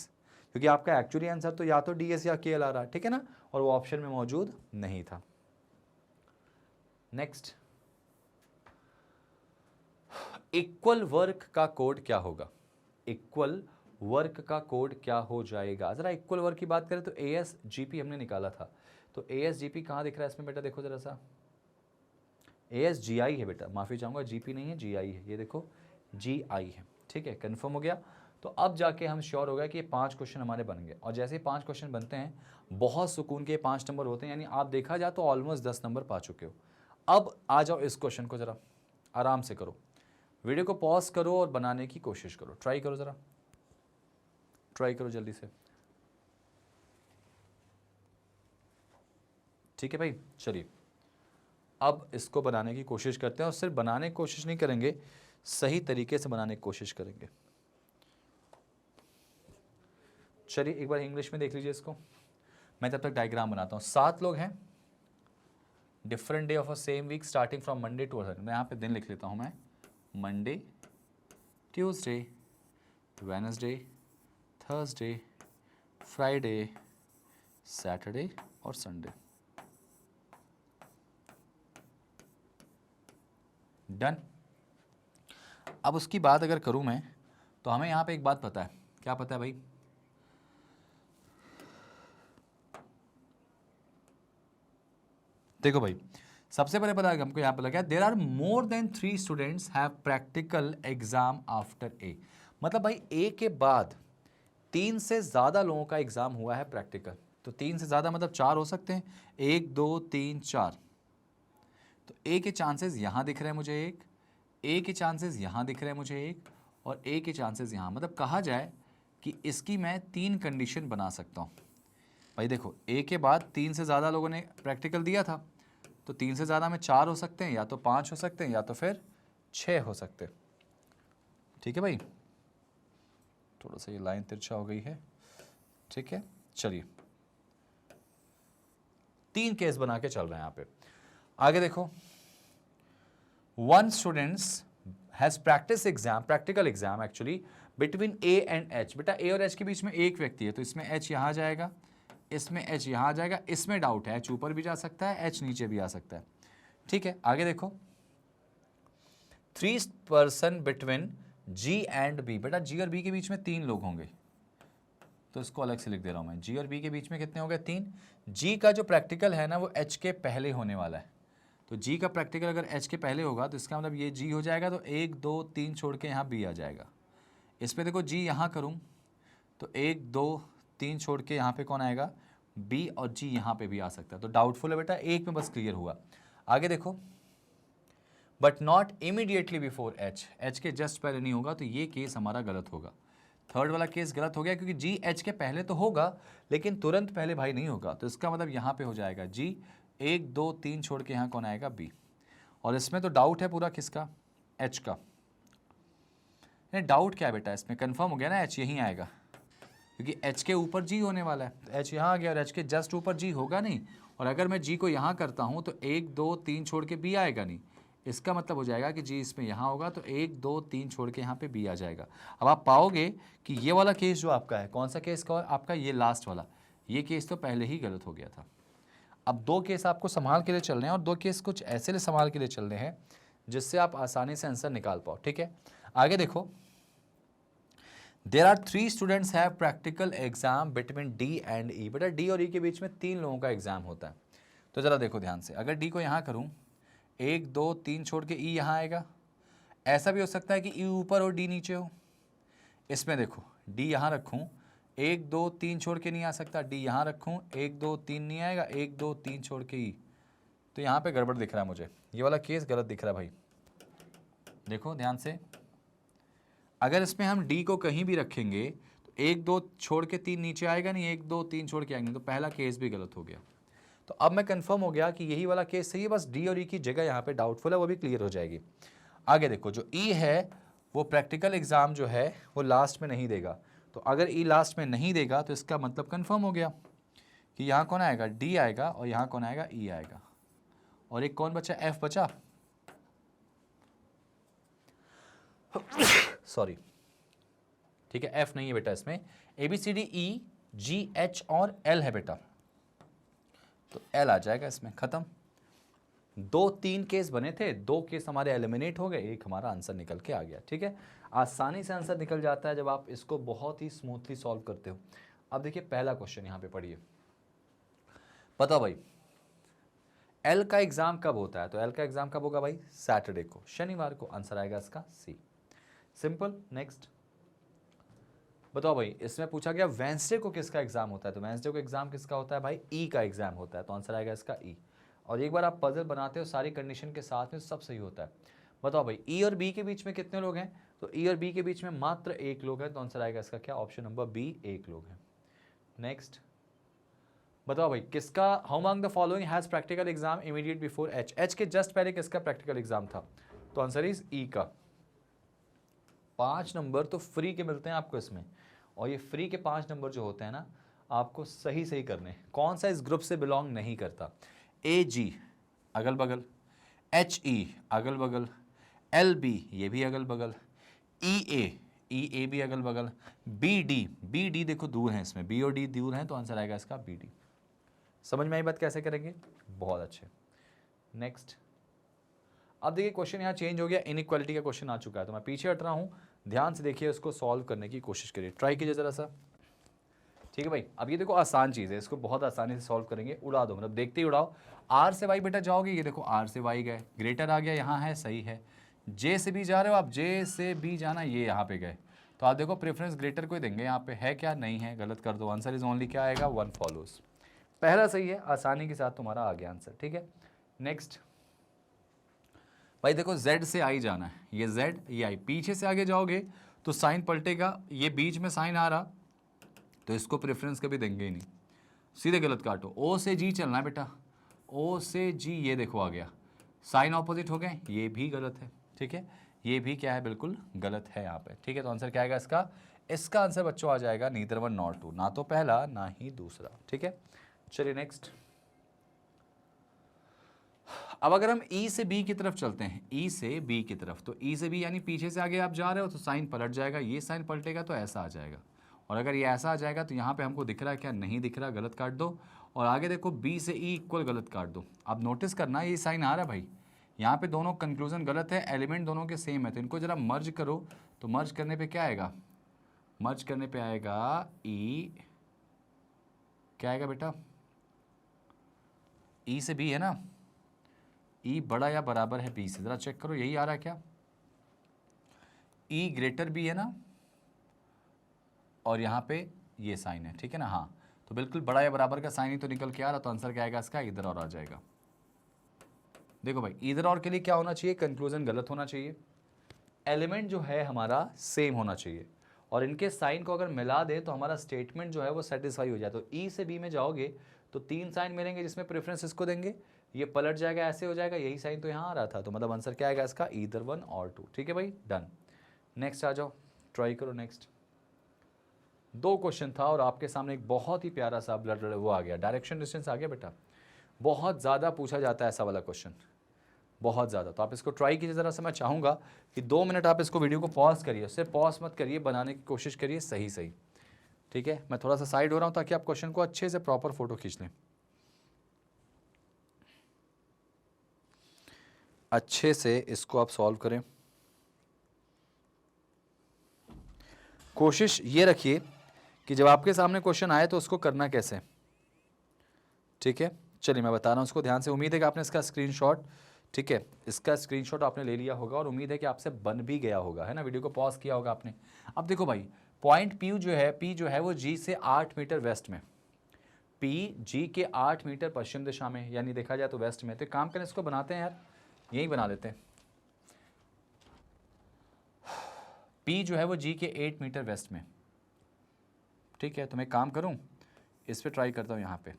क्योंकि आपका एक्चुअली आंसर तो या तो डी एस या के एल आ रहा है। ठीक है ना, और वो ऑप्शन में मौजूद नहीं था। नेक्स्ट, इक्वल वर्क का कोड क्या होगा, इक्वल वर्क का कोड क्या हो जाएगा। जरा इक्वल वर्क की बात करें तो ए एस जी पी हमने निकाला था, तो ए एस जी पी कहाँ दिख रहा है इसमें बेटा, देखो जरा सा, ए एस जी आई है बेटा, माफ़ी चाहूँगा, जी पी नहीं है, जी आई है, ये देखो जी आई है। ठीक है, कन्फर्म हो गया। तो अब जाके हम श्योर हो गए कि ये 5 क्वेश्चन हमारे बन गए, और जैसे ही 5 क्वेश्चन बनते हैं बहुत सुकून के 5 नंबर होते हैं, यानी आप देखा जाए तो ऑलमोस्ट 10 नंबर पा चुके हो। अब आ जाओ इस क्वेश्चन को जरा आराम से करो, वीडियो को पॉज करो और बनाने की कोशिश करो, ट्राई करो, ज़रा ट्राई करो जल्दी से। ठीक है भाई, चलिए अब इसको बनाने की कोशिश करते हैं, और सिर्फ बनाने की कोशिश नहीं करेंगे, सही तरीके से बनाने की कोशिश करेंगे। चलिए एक बार इंग्लिश में देख लीजिए इसको, मैं तब तक डायग्राम बनाता हूँ। 7 लोग हैं, different day of a same week starting from Monday to other. मैं यहाँ पे दिन लिख लेता हूँ, मैं Monday, Tuesday, Wednesday, Thursday, Friday, Saturday और संडे। डन। अब उसकी बात अगर करूं मैं, तो हमें यहाँ पे एक बात पता है, क्या पता है भाई, देखो भाई, सबसे पहले पता है हमको, यहाँ पे लगा there are more than 3 students have practical exam after A. मतलब भाई ए के बाद 3 से ज़्यादा लोगों का एग्जाम हुआ है प्रैक्टिकल, तो 3 से ज़्यादा मतलब 4 हो सकते हैं, 1 2 3 4। तो ए के चांसेस यहाँ दिख रहे हैं मुझे, एक ए के चांसेस यहाँ दिख रहे हैं मुझे, एक और ए के चांसेस यहाँ। मतलब कहा जाए कि इसकी मैं 3 कंडीशन बना सकता हूँ। भाई देखो, ए के बाद 3 से ज़्यादा लोगों ने प्रैक्टिकल दिया था, तो 3 से ज़्यादा में 4 हो सकते हैं, या तो 5 हो सकते हैं, या तो फिर 6 हो सकते हैं। ठीक है भाई, थोड़ा सा ये लाइन तिरछा हो गई है। ठीक है, चलिए 3 केस बना के चल रहे हैं यहाँ पे। आगे देखो, 1 students has practice exam, practical exam actually between A and H. बेटा ए और एच के बीच में एक व्यक्ति है, तो इसमें एच यहाँ जाएगा, इसमें एच यहाँ आ जाएगा। इसमें डाउट है, एच ऊपर भी जा सकता है, एच नीचे भी आ सकता है। ठीक है, आगे देखो, 3 person between G and B. बेटा जी और बी के बीच में 3 लोग होंगे, तो इसको अलग से लिख दे रहा हूं मैं, जी और बी के बीच में कितने हो गए, 3। जी का जो प्रैक्टिकल है ना वो एच के पहले होने वाला है, तो जी का प्रैक्टिकल अगर एच के पहले होगा तो इसका मतलब ये जी हो जाएगा, तो 1 2 3 छोड़ के यहाँ बी आ जाएगा। इस पर देखो जी यहाँ करूँ तो 1 2 3 छोड़ के यहाँ पे कौन आएगा, बी, और जी यहाँ पे भी आ सकता है, तो डाउटफुल है बेटा, एक में बस क्लियर हुआ। आगे देखो, but not immediately before H, H के जस्ट पहले नहीं होगा, तो ये केस हमारा गलत होगा। थर्ड वाला केस गलत हो गया क्योंकि जी एच के पहले तो होगा लेकिन तुरंत पहले भाई नहीं होगा, तो इसका मतलब यहाँ पे हो जाएगा जी 1 2 3 छोड़ के यहाँ कौन आएगा बी। और इसमें तो डाउट है पूरा किसका, एच का। नहीं डाउट क्या है बेटा, इसमें कंफर्म हो गया ना एच यहीं आएगा क्योंकि एच के ऊपर जी होने वाला है, तो एच यहाँ आ गया और एच के जस्ट ऊपर जी होगा नहीं। और अगर मैं जी को यहाँ करता हूँ तो 1 2 3 छोड़ के बी आएगा नहीं, इसका मतलब हो जाएगा कि जी इसमें यहाँ होगा तो 1 2 3 छोड़ के यहाँ पे बी आ जाएगा। अब आप पाओगे कि ये वाला केस जो आपका है, कौन सा केस का आपका, ये लास्ट वाला, ये केस तो पहले ही गलत हो गया था। अब 2 केस आपको संभाल के लिए चल रहे हैं और 2 केस कुछ ऐसे लिए संभाल के लिए चल रहे हैं जिससे आप आसानी से आंसर निकाल पाओ, ठीक है। आगे देखो, there are 3 students have practical exam between D and E. बेटा डी और ई के बीच में 3 लोगों का एग्जाम होता है, तो जरा देखो ध्यान से, अगर डी को यहाँ करूँ 1 2 3 छोड़ के ई यहाँ आएगा, ऐसा भी हो सकता है कि ई ऊपर और डी नीचे हो। इसमें देखो डी यहाँ रखूँ 1 2 3 छोड़ के नहीं आ सकता, डी यहाँ रखूँ 1 2 3 नहीं आएगा, 1 2 3 छोड़ के ई, तो यहाँ पे गड़बड़ दिख रहा है मुझे, ये वाला केस गलत दिख रहा है भाई। देखो ध्यान से, अगर इसमें हम डी को कहीं भी रखेंगे तो 1 2 छोड़ के 3 नीचे आएगा नहीं, 1 2 3 छोड़ के आएंगे, तो पहला केस भी गलत हो गया। तो अब मैं कंफर्म हो गया कि यही वाला केस सही है, बस डी और ई की जगह यहाँ पे डाउटफुल है, वो भी क्लियर हो जाएगी। आगे देखो, जो ई है वो प्रैक्टिकल एग्जाम जो है वो लास्ट में नहीं देगा, तो अगर ई लास्ट में नहीं देगा तो इसका मतलब कंफर्म हो गया कि यहाँ कौन आएगा, डी आएगा और यहाँ कौन आएगा, ई आएगा। और एक कौन बचा, एफ बचा, सॉरी ठीक है, एफ नहीं है बेटा, इसमें A B C D E G H और एल है बेटा, तो एल आ जाएगा इसमें, खत्म। 2 3 केस बने थे, 2 केस हमारे एलिमिनेट हो गए, एक हमारा आंसर निकल के आ गया, ठीक है। आसानी से आंसर निकल जाता है जब आप इसको बहुत ही स्मूथली सॉल्व करते हो। अब देखिए पहला क्वेश्चन यहाँ पे पढ़िए, बताओ भाई एल का एग्जाम कब होता है, तो एल का एग्जाम कब होगा भाई, सैटरडे को, शनिवार को, आंसर आएगा इसका सी, सिंपल। नेक्स्ट बताओ भाई, इसमें पूछा गया वेंसडे को किसका एग्जाम होता है, तो वेंसडे को एग्जाम किसका होता है भाई, ई का एग्जाम होता है, तो आंसर आएगा इसका ई। और एक बार आप पजल बनाते हो सारी कंडीशन के साथ में, सब सही होता है। बताओ भाई ई और बी के बीच में कितने लोग हैं, तो ई और बी के बीच में मात्र 1 लोग है, तो आंसर आएगा इसका क्या, ऑप्शन नंबर बी, 1 लोग हैं। नेक्स्ट बताओ भाई किसका, how among the following has practical exam immediate before H, H के जस्ट पहले किसका प्रैक्टिकल एग्जाम था, तो आंसर इज ई का। 5 नंबर तो फ्री के मिलते हैं आपको इसमें, और ये फ्री के 5 नंबर जो होते हैं ना, आपको सही सही करने, कौन सा इस ग्रुप से बिलोंग नहीं करता, ए जी अगल बगल, एच ई अगल बगल, एल बी ये भी अगल बगल, ई ए भी अगल बगल, बी डी देखो दूर हैं, इसमें बी और डी दूर हैं, तो आंसर आएगा इसका बी डी। समझ में आई बात कैसे करेंगे, बहुत अच्छे। नेक्स्ट अब देखिए क्वेश्चन यहाँ चेंज हो गया, इनइक्वालिटी का क्वेश्चन आ चुका है, तो मैं पीछे हट रहा हूँ, ध्यान से देखिए, उसको सॉल्व करने की कोशिश करिए, ट्राई कीजिए ज़रा सा, ठीक है भाई। अब ये देखो आसान चीज़ है, इसको बहुत आसानी से सॉल्व करेंगे, उड़ा दो, मतलब देखते ही उड़ाओ। आर से वाई बेटा जाओगे, ये देखो आर से वाई गए, ग्रेटर आ गया, यहाँ है सही है। जे से बी जा रहे हो आप, जे से बी जाना, ये यहाँ पे गए, तो आप देखो प्रेफरेंस ग्रेटर को ही देंगे, यहाँ पे है क्या, नहीं है, गलत कर दो, आंसर इज ओनली क्या आएगा, 1 फॉलोज। पहला सही है, आसानी के साथ तुम्हारा आ गया आंसर, ठीक है। नेक्स्ट भाई देखो Z से आई जाना है, ये Z ये आई, पीछे से आगे जाओगे तो साइन पलटेगा, ये बीच में साइन आ रहा तो इसको प्रेफरेंस कभी देंगे ही नहीं, सीधे गलत काटो। O से G चलना है बेटा, O से G ये देखो आ गया, साइन ऑपोजिट हो गए, ये भी गलत है, ठीक है, ये भी क्या है, बिल्कुल गलत है यहाँ पे, ठीक है। तो आंसर क्या आएगा इसका, इसका आंसर बच्चों आ जाएगा नीदर 1 नॉर 2, ना तो पहला ना ही दूसरा, ठीक है। चलिए नेक्स्ट, अब अगर हम ई से बी की तरफ चलते हैं, ई से बी की तरफ, तो ई से बी यानी पीछे से आगे आप जा रहे हो तो साइन पलट जाएगा, ये साइन पलटेगा तो ऐसा आ जाएगा, और अगर ये ऐसा आ जाएगा तो यहाँ पे हमको दिख रहा है क्या, नहीं दिख रहा, गलत काट दो। और आगे देखो बी से ई इक्वल, गलत काट दो। अब नोटिस करना ये साइन आ रहा है भाई, यहाँ पे दोनों कंक्लूजन गलत है, एलिमेंट दोनों के सेम है, तो इनको जरा मर्ज करो, तो मर्ज करने पर क्या आएगा, मर्ज करने पर आएगा ई, क्या आएगा बेटा, ई से बी है ना, ई बड़ा या बराबर है बी से, जरा चेक करो, यही आ रहा है क्या, ई ग्रेटर बी है ना, और यहाँ पे ये साइन है, ठीक है ना, हाँ, तो बिल्कुल बड़ा या बराबर का साइन ही तो निकल के आ रहा, तो आंसर क्या आएगा इसका, इधर और आ जाएगा। देखो भाई, ईदर और के लिए क्या होना चाहिए, कंक्लूजन गलत होना चाहिए, एलिमेंट जो है हमारा सेम होना चाहिए, और इनके साइन को अगर मिला दे तो हमारा स्टेटमेंट जो है वो सेटिस्फाई हो जाए। तो ई से बी में जाओगे तो 3 साइन मिलेंगे जिसमें प्रेफरेंस इसको देंगे, ये पलट जाएगा, ऐसे हो जाएगा, यही साइन तो यहाँ आ रहा था, तो मतलब आंसर क्या आएगा इसका, ईदर 1 और 2। ठीक है भाई, डन। नेक्स्ट आ जाओ, ट्राई करो नेक्स्ट। 2 क्वेश्चन था और आपके सामने एक बहुत ही प्यारा सा ब्लड वो आ गया, डायरेक्शन डिस्टेंस आ गया बेटा। बहुत ज़्यादा पूछा जाता है ऐसा वाला क्वेश्चन, बहुत ज़्यादा। तो आप इसको ट्राई कीजिए ज़रा से। मैं चाहूँगा कि 2 मिनट आप इसको वीडियो को पॉज करिए, उससे पॉज मत करिए, बनाने की कोशिश करिए सही सही। ठीक है, मैं थोड़ा सा साइड हो रहा हूँ ताकि आप क्वेश्चन को अच्छे से प्रॉपर फोटो खींच लें, अच्छे से इसको आप सॉल्व करें। कोशिश ये रखिए कि जब आपके सामने क्वेश्चन आए तो उसको करना कैसे। ठीक है, चलिए मैं बता रहा हूँ उसको ध्यान से। उम्मीद है कि आपने इसका स्क्रीनशॉट, ठीक है, इसका स्क्रीनशॉट आपने ले लिया होगा और उम्मीद है कि आपसे बन भी गया होगा, है ना, वीडियो को पॉज किया होगा आपने। अब देखो भाई, पॉइंट पी जो है वो जी से 8 मीटर वेस्ट में, पी जी के 8 मीटर पश्चिम दिशा में, यानी देखा जाए तो वेस्ट में। तो काम करें, इसको बनाते हैं यार, यही बना लेते हैं। पी जो है वो जी के 8 मीटर वेस्ट में, ठीक है। तो मैं काम करूं, इस पे ट्राई करता हूं। यहाँ पे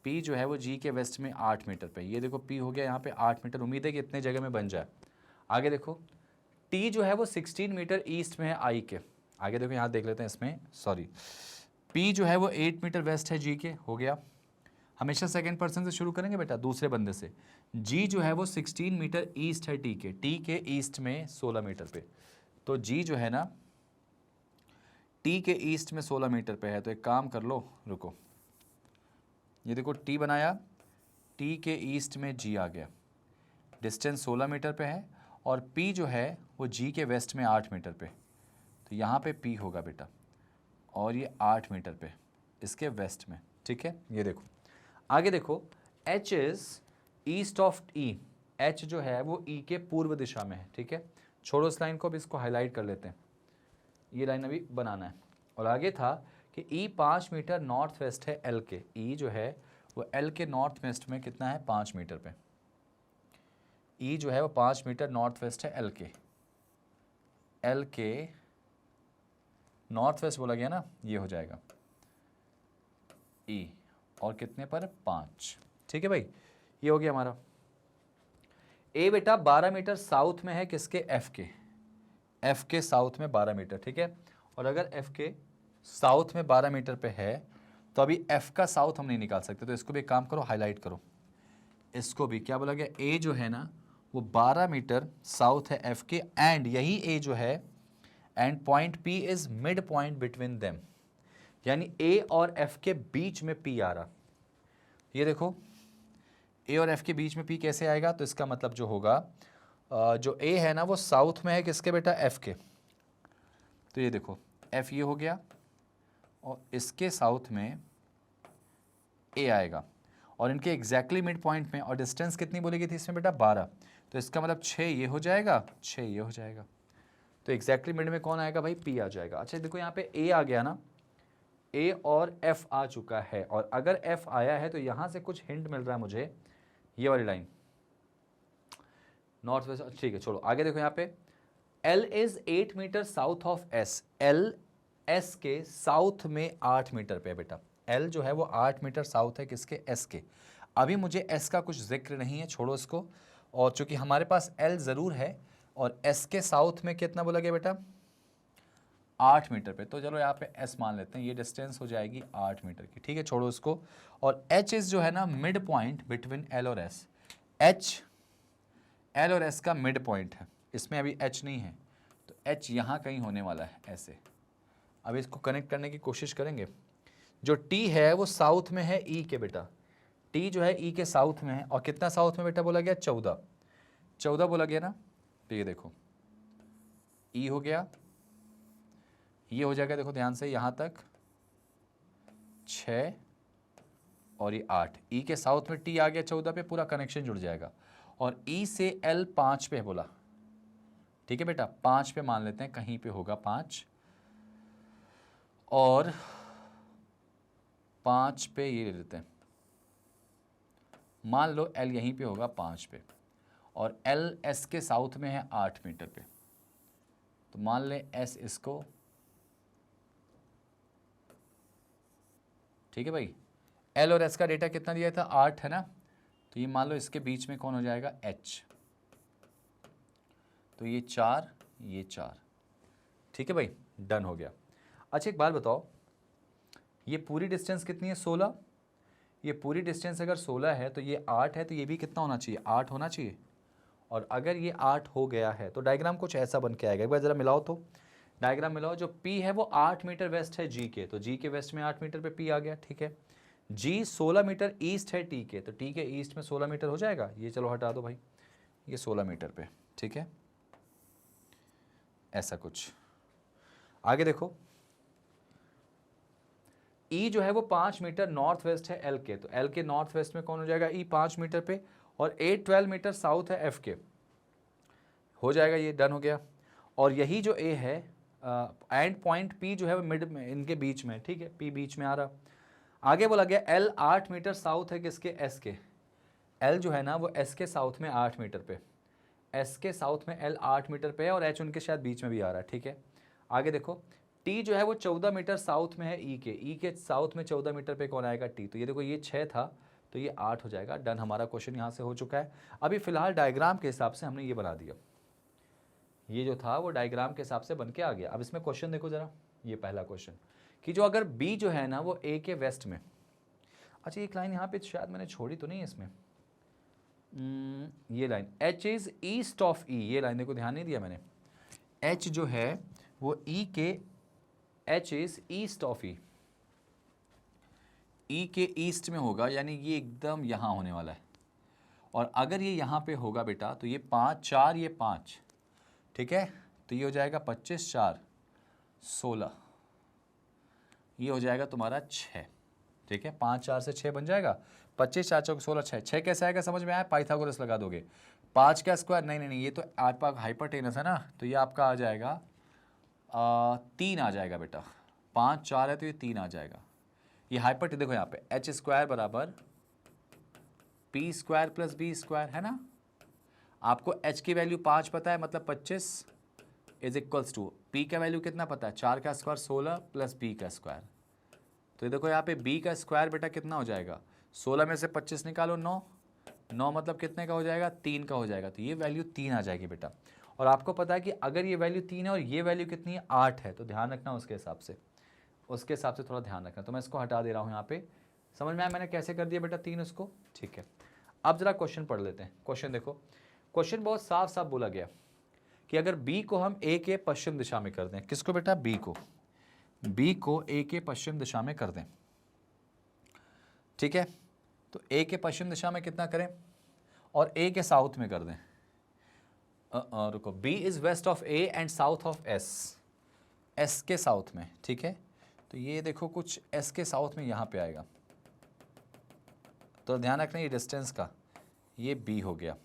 पी जो है वो जी के वेस्ट में 8 मीटर पे, ये देखो पी हो गया यहाँ पे 8 मीटर। उम्मीद है कि इतने जगह में बन जाए। आगे देखो, टी जो है वो 16 मीटर ईस्ट में है आई के। आगे देखो, यहाँ देख लेते हैं इसमें, सॉरी, पी जो है वो 8 मीटर वेस्ट है जी के, हो गया। हमेशा सेकंड पर्सन से शुरू करेंगे बेटा, दूसरे बंदे से। जी जो है वो 16 मीटर ईस्ट है टी के ईस्ट में 16 मीटर पे। तो जी जो है ना टी के ईस्ट में 16 मीटर पे है। तो एक काम कर लो, रुको, ये देखो टी बनाया, टी के ईस्ट में जी आ गया, डिस्टेंस 16 मीटर पे है, और पी जो है वो जी के वेस्ट में 8 मीटर पे। तो यहाँ पे पी होगा बेटा, और ये 8 मीटर पे इसके वेस्ट में। ठीक है, ये देखो। आगे देखो, H is east of E, H जो है वो ई के पूर्व दिशा में है। ठीक है, छोड़ो इस लाइन को, भी इसको हाईलाइट कर लेते हैं, ये लाइन अभी बनाना है। और आगे था कि ई 5 मीटर नॉर्थ वेस्ट है एल के, ई जो है वो एल के नॉर्थ वेस्ट में कितना है, 5 मीटर पे। ई जो है वो 5 मीटर नॉर्थ वेस्ट है एल के, एल के नॉर्थ वेस्ट बोला गया ना, ये हो जाएगा ई, और कितने पर, 5। ठीक है भाई, ये हो गया हमारा। ए बेटा 12 मीटर साउथ में है किसके, एफ के, एफ के साउथ में 12 मीटर। ठीक है, और अगर एफ के साउथ में 12 मीटर पे है तो अभी एफ का साउथ हम नहीं निकाल सकते, तो इसको भी एक काम करो, हाईलाइट करो, इसको भी क्या बोला गया, ए जो है ना वो 12 मीटर साउथ है एफ के, एंड यही ए जो है, and point P is mid point between them, यानी ए और एफ के बीच में पी आ रहा। ये देखो, ए और एफ के बीच में पी कैसे आएगा, तो इसका मतलब जो होगा, जो ए है ना वो साउथ में है किसके बेटा, एफ के। तो ये देखो, एफ ये हो गया, और इसके साउथ में ए आएगा, और इनके एग्जैक्टली मिड पॉइंट में, और डिस्टेंस कितनी बोली गई थी इसमें बेटा, 12। तो इसका मतलब 6 ये हो जाएगा, 6 ये हो जाएगा। तो एग्जैक्टली मिड में कौन आएगा भाई, पी आ जाएगा। अच्छा देखो, यहाँ पे ए आ गया ना, ए और एफ आ चुका है, और अगर एफ आया है तो यहाँ से कुछ हिंट मिल रहा है मुझे, ये वाली लाइन नॉर्थ वेस्ट। ठीक है, छोड़ो, आगे देखो यहाँ पे, L is 8 metre south of एस, एल एस के साउथ में 8 मीटर पे है बेटा। एल जो है वो 8 मीटर साउथ है किसके, एस के। अभी मुझे एस का कुछ जिक्र नहीं है, छोड़ो इसको। और चूंकि हमारे पास एल ज़रूर है, और एस के साउथ में कितना बोला गया बेटा, 8 मीटर पे, तो चलो यहाँ पे एस मान लेते हैं, ये डिस्टेंस हो जाएगी 8 मीटर की। ठीक है, छोड़ो इसको। और एच इज जो है ना मिड पॉइंट बिटवीन एल और एस, एच एल और एस का मिड पॉइंट है, इसमें अभी एच नहीं है, तो एच यहाँ कहीं होने वाला है ऐसे। अब इसको कनेक्ट करने की कोशिश करेंगे। जो टी है वो साउथ में है ई के बेटा, टी जो है ई के साउथ में है, और कितना साउथ में बेटा बोला गया, 14, 14 बोला गया ना। तो ये देखो, ई हो गया, ये हो जाएगा, देखो ध्यान से, यहाँ तक 6 और ये 8, ई के साउथ में टी आ गया 14 पे, पूरा कनेक्शन जुड़ जाएगा। और ई से एल 5 पे बोला, ठीक है बेटा, 5 पे मान लेते हैं, कहीं पे होगा 5, और 5 पे ये ले लेते हैं, मान लो एल यहीं पे होगा 5 पे। और एल एस के साउथ में है 8 मीटर पे। तो मान लें एस इसको, ठीक है भाई, एल और एस का डेटा कितना दिया था 8 है ना, तो ये मान लो इसके बीच में कौन हो जाएगा एच, तो ये 4 ये 4, ठीक है भाई, डन हो गया। अच्छा एक बात बताओ, ये पूरी डिस्टेंस कितनी है 16, ये पूरी डिस्टेंस अगर 16 है तो ये 8 है, तो ये भी कितना होना चाहिए 8 होना चाहिए। और अगर ये 8 हो गया है तो डायग्राम कुछ ऐसा बन के आएगा, एक बार ज़रा मिलाओ तो, डायग्राम मिलाओ। जो P है वो 8 मीटर वेस्ट है G के, तो G के वेस्ट में 8 मीटर पे P आ गया, ठीक है। G 16 मीटर ईस्ट है T के, तो T के ईस्ट में 16 मीटर हो जाएगा, ये चलो हटा दो भाई, ये 16 मीटर पे, ठीक है, ऐसा कुछ। आगे देखो, E जो है वो 5 मीटर नॉर्थ वेस्ट है L के, तो L के नॉर्थ वेस्ट में कौन हो जाएगा E 5 मीटर पे, और 12 मीटर साउथ है F के, हो जाएगा, ये डन हो गया। और यही जो A है एंड पॉइंट P जो है वो मिड में इनके बीच में, ठीक है, P बीच में आ रहा। आगे बोला गया L 8 मीटर साउथ है किसके S के, L जो है ना वो S के साउथ में 8 मीटर पे, S के साउथ में L 8 मीटर पे है, और H उनके शायद बीच में भी आ रहा है, ठीक है। आगे देखो T जो है वो 14 मीटर साउथ में है E के साउथ में 14 मीटर पे कौन आएगा T, तो ये देखो ये 6 था तो ये 8 हो जाएगा, डन, हमारा क्वेश्चन यहाँ से हो चुका है। अभी फिलहाल डायग्राम के हिसाब से हमने ये बना दिया, ये जो था वो डायग्राम के हिसाब से बन के आ गया। अब इसमें क्वेश्चन देखो जरा, ये पहला क्वेश्चन कि जो अगर B जो है ना वो A के वेस्ट में, अच्छा एक लाइन यहाँ पे शायद मैंने छोड़ी तो नहीं है इसमें, ये line H is east of E, ये लाइन देखो ध्यान नहीं दिया मैंने, H जो है वो E के, H is east of E, E के ईस्ट में होगा, यानी ये एकदम यहाँ होने वाला है। और अगर ये यहाँ पे होगा बेटा तो ये 5 4 ये 5, ठीक है, तो ये हो जाएगा 25 4 16, ये हो जाएगा तुम्हारा 6, ठीक है, 5 4 से 6 बन जाएगा, 25 4 चौक 16 6, 6 कैसे आएगा समझ में आया, पाइथागोरस लगा दोगे, 5 का स्क्वायर, नहीं नहीं नहीं, ये तो आपका हाइपरटेनस है ना, तो ये आपका आ जाएगा 3 आ जाएगा बेटा, 5 4 है तो ये 3 आ जाएगा। ये हाइपर, देखो यहाँ पे एच स्क्वायर बराबर P square plus B square है ना, आपको एच की वैल्यू 5 पता है, मतलब 25 इज इक्वल्स टू पी का वैल्यू कितना पता है, 4 का स्क्वायर 16 प्लस बी का स्क्वायर, तो ये देखो यहाँ पे बी का स्क्वायर बेटा कितना हो जाएगा, 16 में से 25 निकालो 9, 9 मतलब कितने का हो जाएगा 3 का हो जाएगा, तो ये वैल्यू 3 आ जाएगी बेटा। और आपको पता है कि अगर ये वैल्यू 3 है और ये वैल्यू कितनी है 8 है, तो ध्यान रखना उसके हिसाब से थोड़ा ध्यान रखना। तो मैं इसको हटा दे रहा हूँ यहाँ पे, समझ में आया मैंने कैसे कर दिया बेटा 3 उसको, ठीक है। अब जरा क्वेश्चन पढ़ लेते हैं। क्वेश्चन देखो, क्वेश्चन बहुत साफ साफ बोला गया कि अगर B को हम A के पश्चिम दिशा में कर दें, किसको बेटा B को A के पश्चिम दिशा में कर दें, ठीक है, तो A के पश्चिम दिशा में कितना करें और A के साउथ में कर दें, रुको, B is west of A and south of S के साउथ में, ठीक है, तो ये देखो कुछ S के साउथ में यहाँ पे आएगा, तो ध्यान रखना ये डिस्टेंस का, ये B हो गया।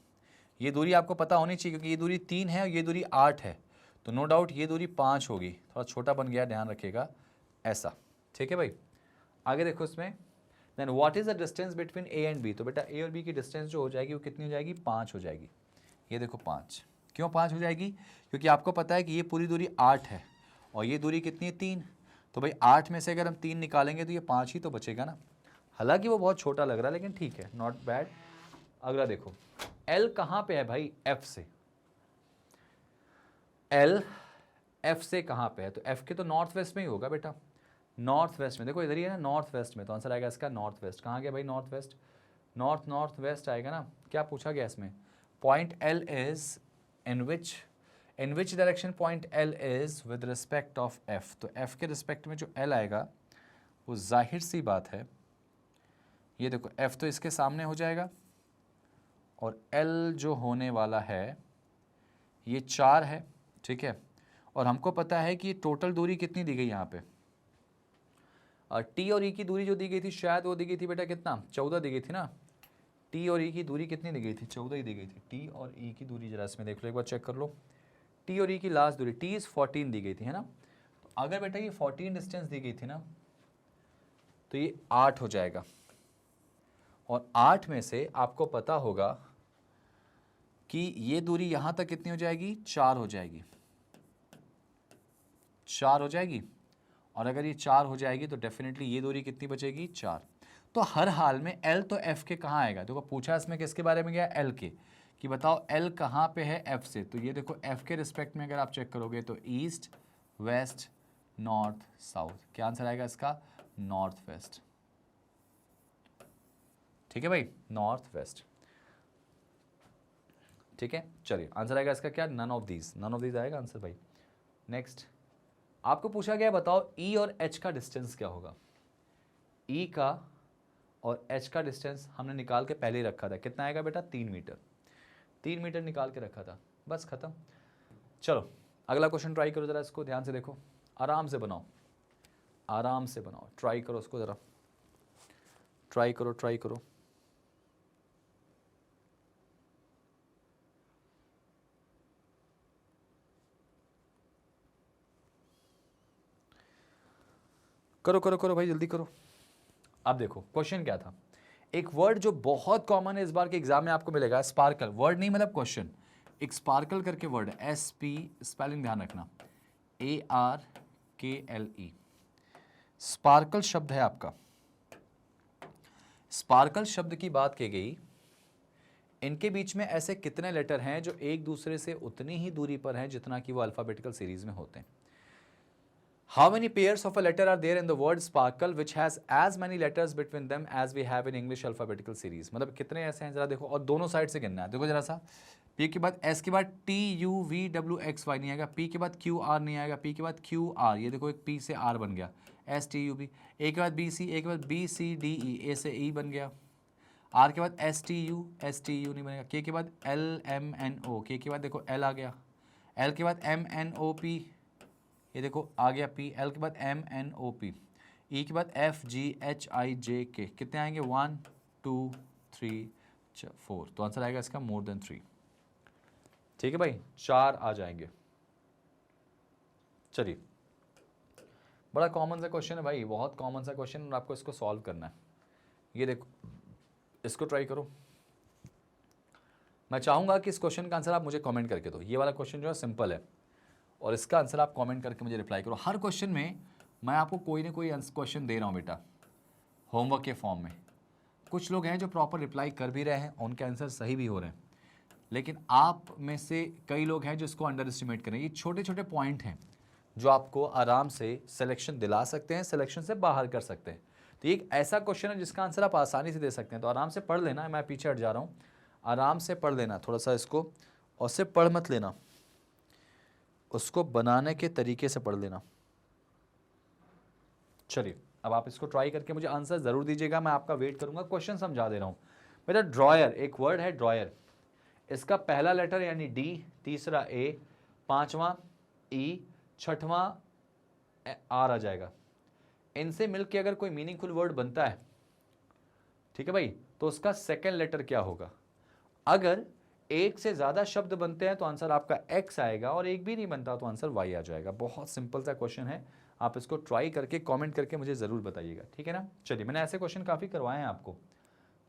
ये दूरी आपको पता होनी चाहिए क्योंकि ये दूरी 3 है और ये दूरी 8 है, तो नो डाउट ये दूरी 5 होगी, थोड़ा छोटा बन गया, ध्यान रखिएगा ऐसा, ठीक है भाई। आगे देखो इसमें, then what is the distance between A and B, तो बेटा A और B की डिस्टेंस जो हो जाएगी वो कितनी हो जाएगी 5 हो जाएगी। ये देखो 5, क्यों 5 हो जाएगी, क्योंकि आपको पता है कि ये पूरी दूरी 8 है और ये दूरी कितनी है 3, तो भाई 8 में से अगर हम 3 निकालेंगे तो ये 5 ही तो बचेगा ना, हालांकि वो बहुत छोटा लग रहा है लेकिन ठीक है, नॉट बैड। अगला देखो, L कहाँ पे है भाई F से, L F से कहाँ पे है, तो F के तो नॉर्थ वेस्ट में ही होगा बेटा, नॉर्थ वेस्ट में, देखो इधर ही है ना नॉर्थ वेस्ट में, तो आंसर आएगा इसका नॉर्थ वेस्ट। कहाँ गया भाई नॉर्थ वेस्ट, नॉर्थ वेस्ट आएगा ना। क्या पूछा गया इसमें, point L is in which direction point L is with respect of F, तो F के रिस्पेक्ट में जो L आएगा वो जाहिर सी बात है, ये देखो F तो इसके सामने हो जाएगा और L जो होने वाला है ये 4 है, ठीक है, और हमको पता है कि टोटल दूरी कितनी दी गई यहाँ पे, और T और E की दूरी जो दी गई थी शायद वो दी गई थी बेटा कितना 14 दी गई थी ना, T और E की दूरी कितनी दी गई थी 14 ही दी गई थी। T और E की दूरी जरा इसमें देख लो एक बार चेक कर लो, T और E की लास्ट दूरी T इज 14 दी गई थी है ना, तो अगर बेटा ये 14 डिस्टेंस दी गई थी ना तो ये 8 हो जाएगा, और 8 में से आपको पता होगा कि ये दूरी यहां तक कितनी हो जाएगी, 4 हो जाएगी, 4 हो जाएगी। और अगर ये 4 हो जाएगी तो डेफिनेटली ये दूरी कितनी बचेगी, 4। तो हर हाल में L तो F के कहाँ आएगा, देखो पूछा इसमें किसके बारे में गया, L के, कि बताओ L कहाँ पे है F से। तो ये देखो F के रिस्पेक्ट में अगर आप चेक करोगे तो ईस्ट, वेस्ट, नॉर्थ, साउथ, क्या आंसर आएगा इसका, नॉर्थ वेस्ट। ठीक है भाई, नॉर्थ वेस्ट। ठीक है, चलिए आंसर आएगा इसका क्या, none of these, none of these आएगा आंसर भाई। नेक्स्ट आपको पूछा गया बताओ E और H का डिस्टेंस क्या होगा। E का और H का डिस्टेंस हमने निकाल के पहले ही रखा था, कितना आएगा बेटा, 3 मीटर, 3 मीटर निकाल के रखा था, बस खत्म। चलो अगला क्वेश्चन ट्राई करो जरा, इसको ध्यान से देखो, आराम से बनाओ, आराम से बनाओ, ट्राई करो उसको जरा, ट्राई करो, ट्राई करो। करो करो करो भाई, जल्दी करो। अब देखो क्वेश्चन क्या था, एक वर्ड जो बहुत कॉमन है इस बार के एग्जाम में आपको मिलेगा, स्पार्कल, वर्ड नहीं मतलब क्वेश्चन, एक स्पार्कल करके वर्ड है, SP, स्पेलिंग ध्यान रखना, ARKLE, स्पार्कल शब्द है आपका। स्पार्कल शब्द की बात की गई, इनके बीच में ऐसे कितने लेटर हैं जो एक दूसरे से उतनी ही दूरी पर हैं जितना कि वो अल्फाबेटिकल सीरीज में होते हैं। How many pairs of a letter are there in the word sparkle which has as many letters between them as we have in English alphabetical series? मतलब कितने ऐसे हैं जरा देखो, और दोनों साइड से गिनना है। देखो जरा सा, P के बाद S के बाद TUVWXY नहीं आएगा, P के बाद QR नहीं आएगा, P के बाद QR, ये देखो एक P से R बन गया, STUV, A के बाद BC, A के बाद BCDE, A से E बन गया, R के बाद STU नहीं बनेगा, K के बाद LMNO, K के बाद देखो L आ गया, L के बाद MNOP, ये देखो आ गया P, L के बाद MNOP, E के बाद FGHIJK, कितने आएंगे, 1 2 3 4, तो आंसर आएगा इसका मोर देन 3। ठीक है भाई, 4 आ जाएंगे। चलिए, बड़ा कॉमन सा क्वेश्चन है भाई, बहुत कॉमन सा क्वेश्चन, और आपको इसको सॉल्व करना है। ये देखो, इसको ट्राई करो। मैं चाहूंगा कि इस क्वेश्चन का आंसर आप मुझे कमेंट करके दो। ये वाला क्वेश्चन जो है सिंपल है, और इसका आंसर आप कमेंट करके मुझे रिप्लाई करो। हर क्वेश्चन में मैं आपको कोई ना कोई क्वेश्चन दे रहा हूँ बेटा, होमवर्क के फॉर्म में। कुछ लोग हैं जो प्रॉपर रिप्लाई कर भी रहे हैं, उनके आंसर सही भी हो रहे हैं, लेकिन आप में से कई लोग हैं जो इसको अंडर एस्टिमेट करें। ये छोटे छोटे पॉइंट हैं जो आपको आराम से सिलेक्शन दिला सकते हैं, सिलेक्शन से बाहर कर सकते हैं। तो एक ऐसा क्वेश्चन है जिसका आंसर आप आसानी से दे सकते हैं, तो आराम से पढ़ लेना। मैं पीछे हट जा रहा हूँ, आराम से पढ़ लेना थोड़ा सा इसको, और सिर्फ पढ़ मत लेना, उसको बनाने के तरीके से पढ़ लेना। चलिए, अब आप इसको ट्राई करके मुझे आंसर जरूर दीजिएगा, मैं आपका वेट करूंगा। क्वेश्चन समझा दे रहा हूं बेटा। ड्रॉयर एक वर्ड है, ड्रॉयर, इसका पहला लेटर यानी D, तीसरा A, पांचवा E, छठवां R आ जाएगा। इनसे मिलके अगर कोई मीनिंगफुल वर्ड बनता है, ठीक है भाई, तो उसका सेकेंड लेटर क्या होगा। अगर एक से ज़्यादा शब्द बनते हैं तो आंसर आपका X आएगा, और एक भी नहीं बनता तो आंसर Y आ जाएगा। बहुत सिंपल सा क्वेश्चन है, आप इसको ट्राई करके कमेंट करके मुझे ज़रूर बताइएगा, ठीक है ना। चलिए, मैंने ऐसे क्वेश्चन काफ़ी करवाए हैं आपको,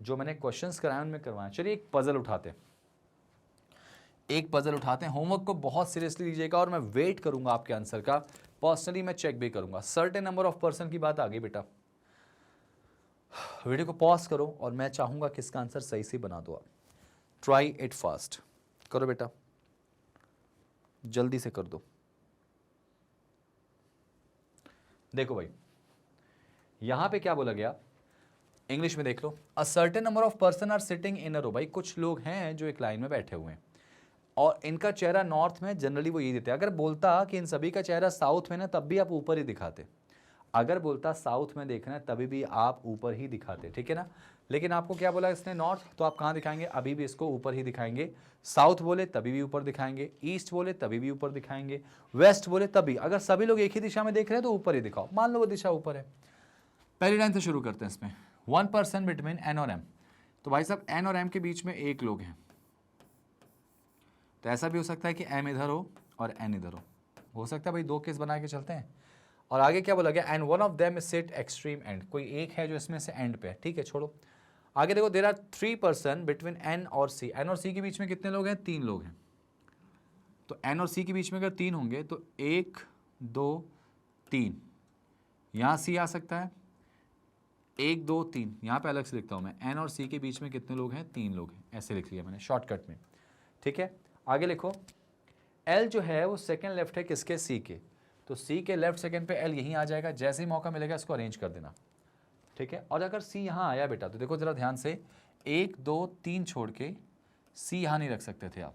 जो मैंने क्वेश्चंस कराए उनमें करवाए। चलिए एक पजल उठाते हैं, एक पजल उठाते हैं। होमवर्क को बहुत सीरियसली लीजिएगा, और मैं वेट करूंगा आपके आंसर का। पर्सनली मैं चेक भी करूंगा। सर्टेन नंबर ऑफ पर्सन की बात आ गई बेटा। वीडियो को पॉज करो, और मैं चाहूंगा कि इसका आंसर सही से बना दो आप। ट्राई इट फास्ट, करो बेटा, जल्दी से कर दो। देखो भाई, यहां पे क्या बोला गया, इंग्लिश में देख लो। A certain number of person are sitting in a row. भाई कुछ लोग हैं जो एक लाइन में बैठे हुए हैं, और इनका चेहरा नॉर्थ में, जनरली वो ये देते हैं। अगर बोलता कि इन सभी का चेहरा साउथ में ना, तब भी आप ऊपर ही दिखाते। अगर बोलता साउथ में देखना है, तभी भी आप ऊपर ही दिखाते, ठीक है ना। लेकिन आपको क्या बोला इसने, नॉर्थ, तो आप कहाँ दिखाएंगे, अभी भी इसको ऊपर ही दिखाएंगे। साउथ बोले तभी भी ऊपर दिखाएंगे, ईस्ट बोले तभी भी ऊपर दिखाएंगे, वेस्ट बोले तभी। अगर सभी लोग एक ही दिशा में देख रहे हैं तो ऊपर ही दिखाओ। मान लो वो दिशा ऊपर है। पहली लाइन से शुरू करते हैं इसमें। 1 पर्सन बिटवीन N और M। तो भाई साहब N और M के बीच में एक लोग हैं, तो ऐसा भी हो सकता है कि M इधर हो और N इधर हो सकता है भाई, दो केस बना के चलते हैं। और आगे क्या बोला गया, and one of them sit extreme and. कोई एक है जो इसमें से एंड पे है, ठीक है, छोड़ो। आगे देखो, there are 3 person between N और सी। एन और सी के बीच में कितने लोग हैं? 3 लोग हैं। तो एन और सी के बीच में अगर 3 होंगे तो 1 2 3, यहाँ सी आ सकता है, 1 2 3, यहाँ पे अलग से लिखता हूँ मैं, एन और सी के बीच में कितने लोग हैं? 3 लोग हैं, ऐसे लिख लिया मैंने शॉर्टकट में। ठीक है, आगे लिखो, एल जो है वो सेकेंड लेफ्ट है किसके? सी के। तो सी के लेफ्ट सेकेंड पे एल यहीं आ जाएगा, जैसे ही मौका मिलेगा इसको अरेंज कर देना। ठीक है, और अगर सी यहाँ आया बेटा तो देखो जरा ध्यान से, 1 2 3 छोड़ के सी यहाँ नहीं रख सकते थे आप,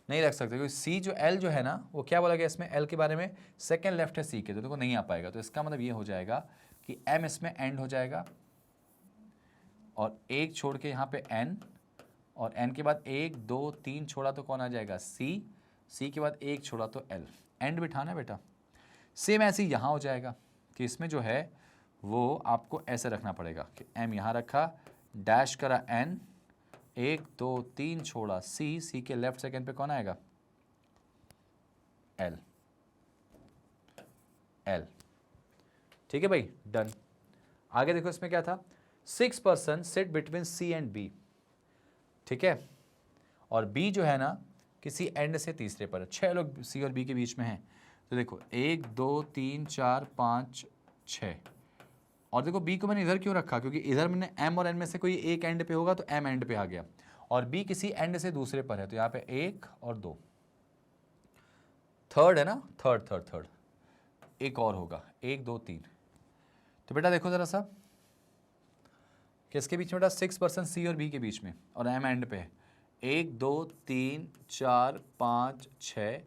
नहीं रख सकते, क्योंकि सी जो एल जो है ना वो क्या बोला गया इसमें एल के बारे में? सेकेंड लेफ्ट है सी के, तो देखो नहीं आ पाएगा। तो इसका मतलब ये हो जाएगा कि एम इसमें एंड हो जाएगा, और 1 छोड़ के यहाँ पे एन, और एन के बाद 1 2 3 छोड़ा तो कौन आ जाएगा? सी। सी के बाद 1 छोड़ा तो एल, एंड बिठाना बेटा। सेम ऐसे ही यहाँ हो जाएगा कि इसमें जो है वो आपको ऐसे रखना पड़ेगा कि एम यहाँ रखा, डैश करा एन, 1 2 3 छोड़ा सी, सी के लेफ्ट सेकेंड पे कौन आएगा? L, L. ठीक है भाई, डन। आगे देखो इसमें क्या था? 6 person sit between C and B. ठीक है, और बी जो है ना किसी एंड से तीसरे पर, 6 लोग सी और बी के बीच में हैं। तो देखो 1 2 3 4 5 6, और देखो बी को मैंने इधर क्यों रखा? क्योंकि इधर मैंने एम और एन में से कोई एक एंड पे होगा तो एम एंड पे आ गया, और बी किसी एंड से दूसरे पर है, तो यहाँ पे 1 और 2, थर्ड है ना, थर्ड एक और होगा, 1 2 3। तो बेटा देखो जरा सा, किसके बीच में बेटा? 6 पर्सन सी और बी के बीच में, और एम एंड पे है, 1 2 3 4 5 6,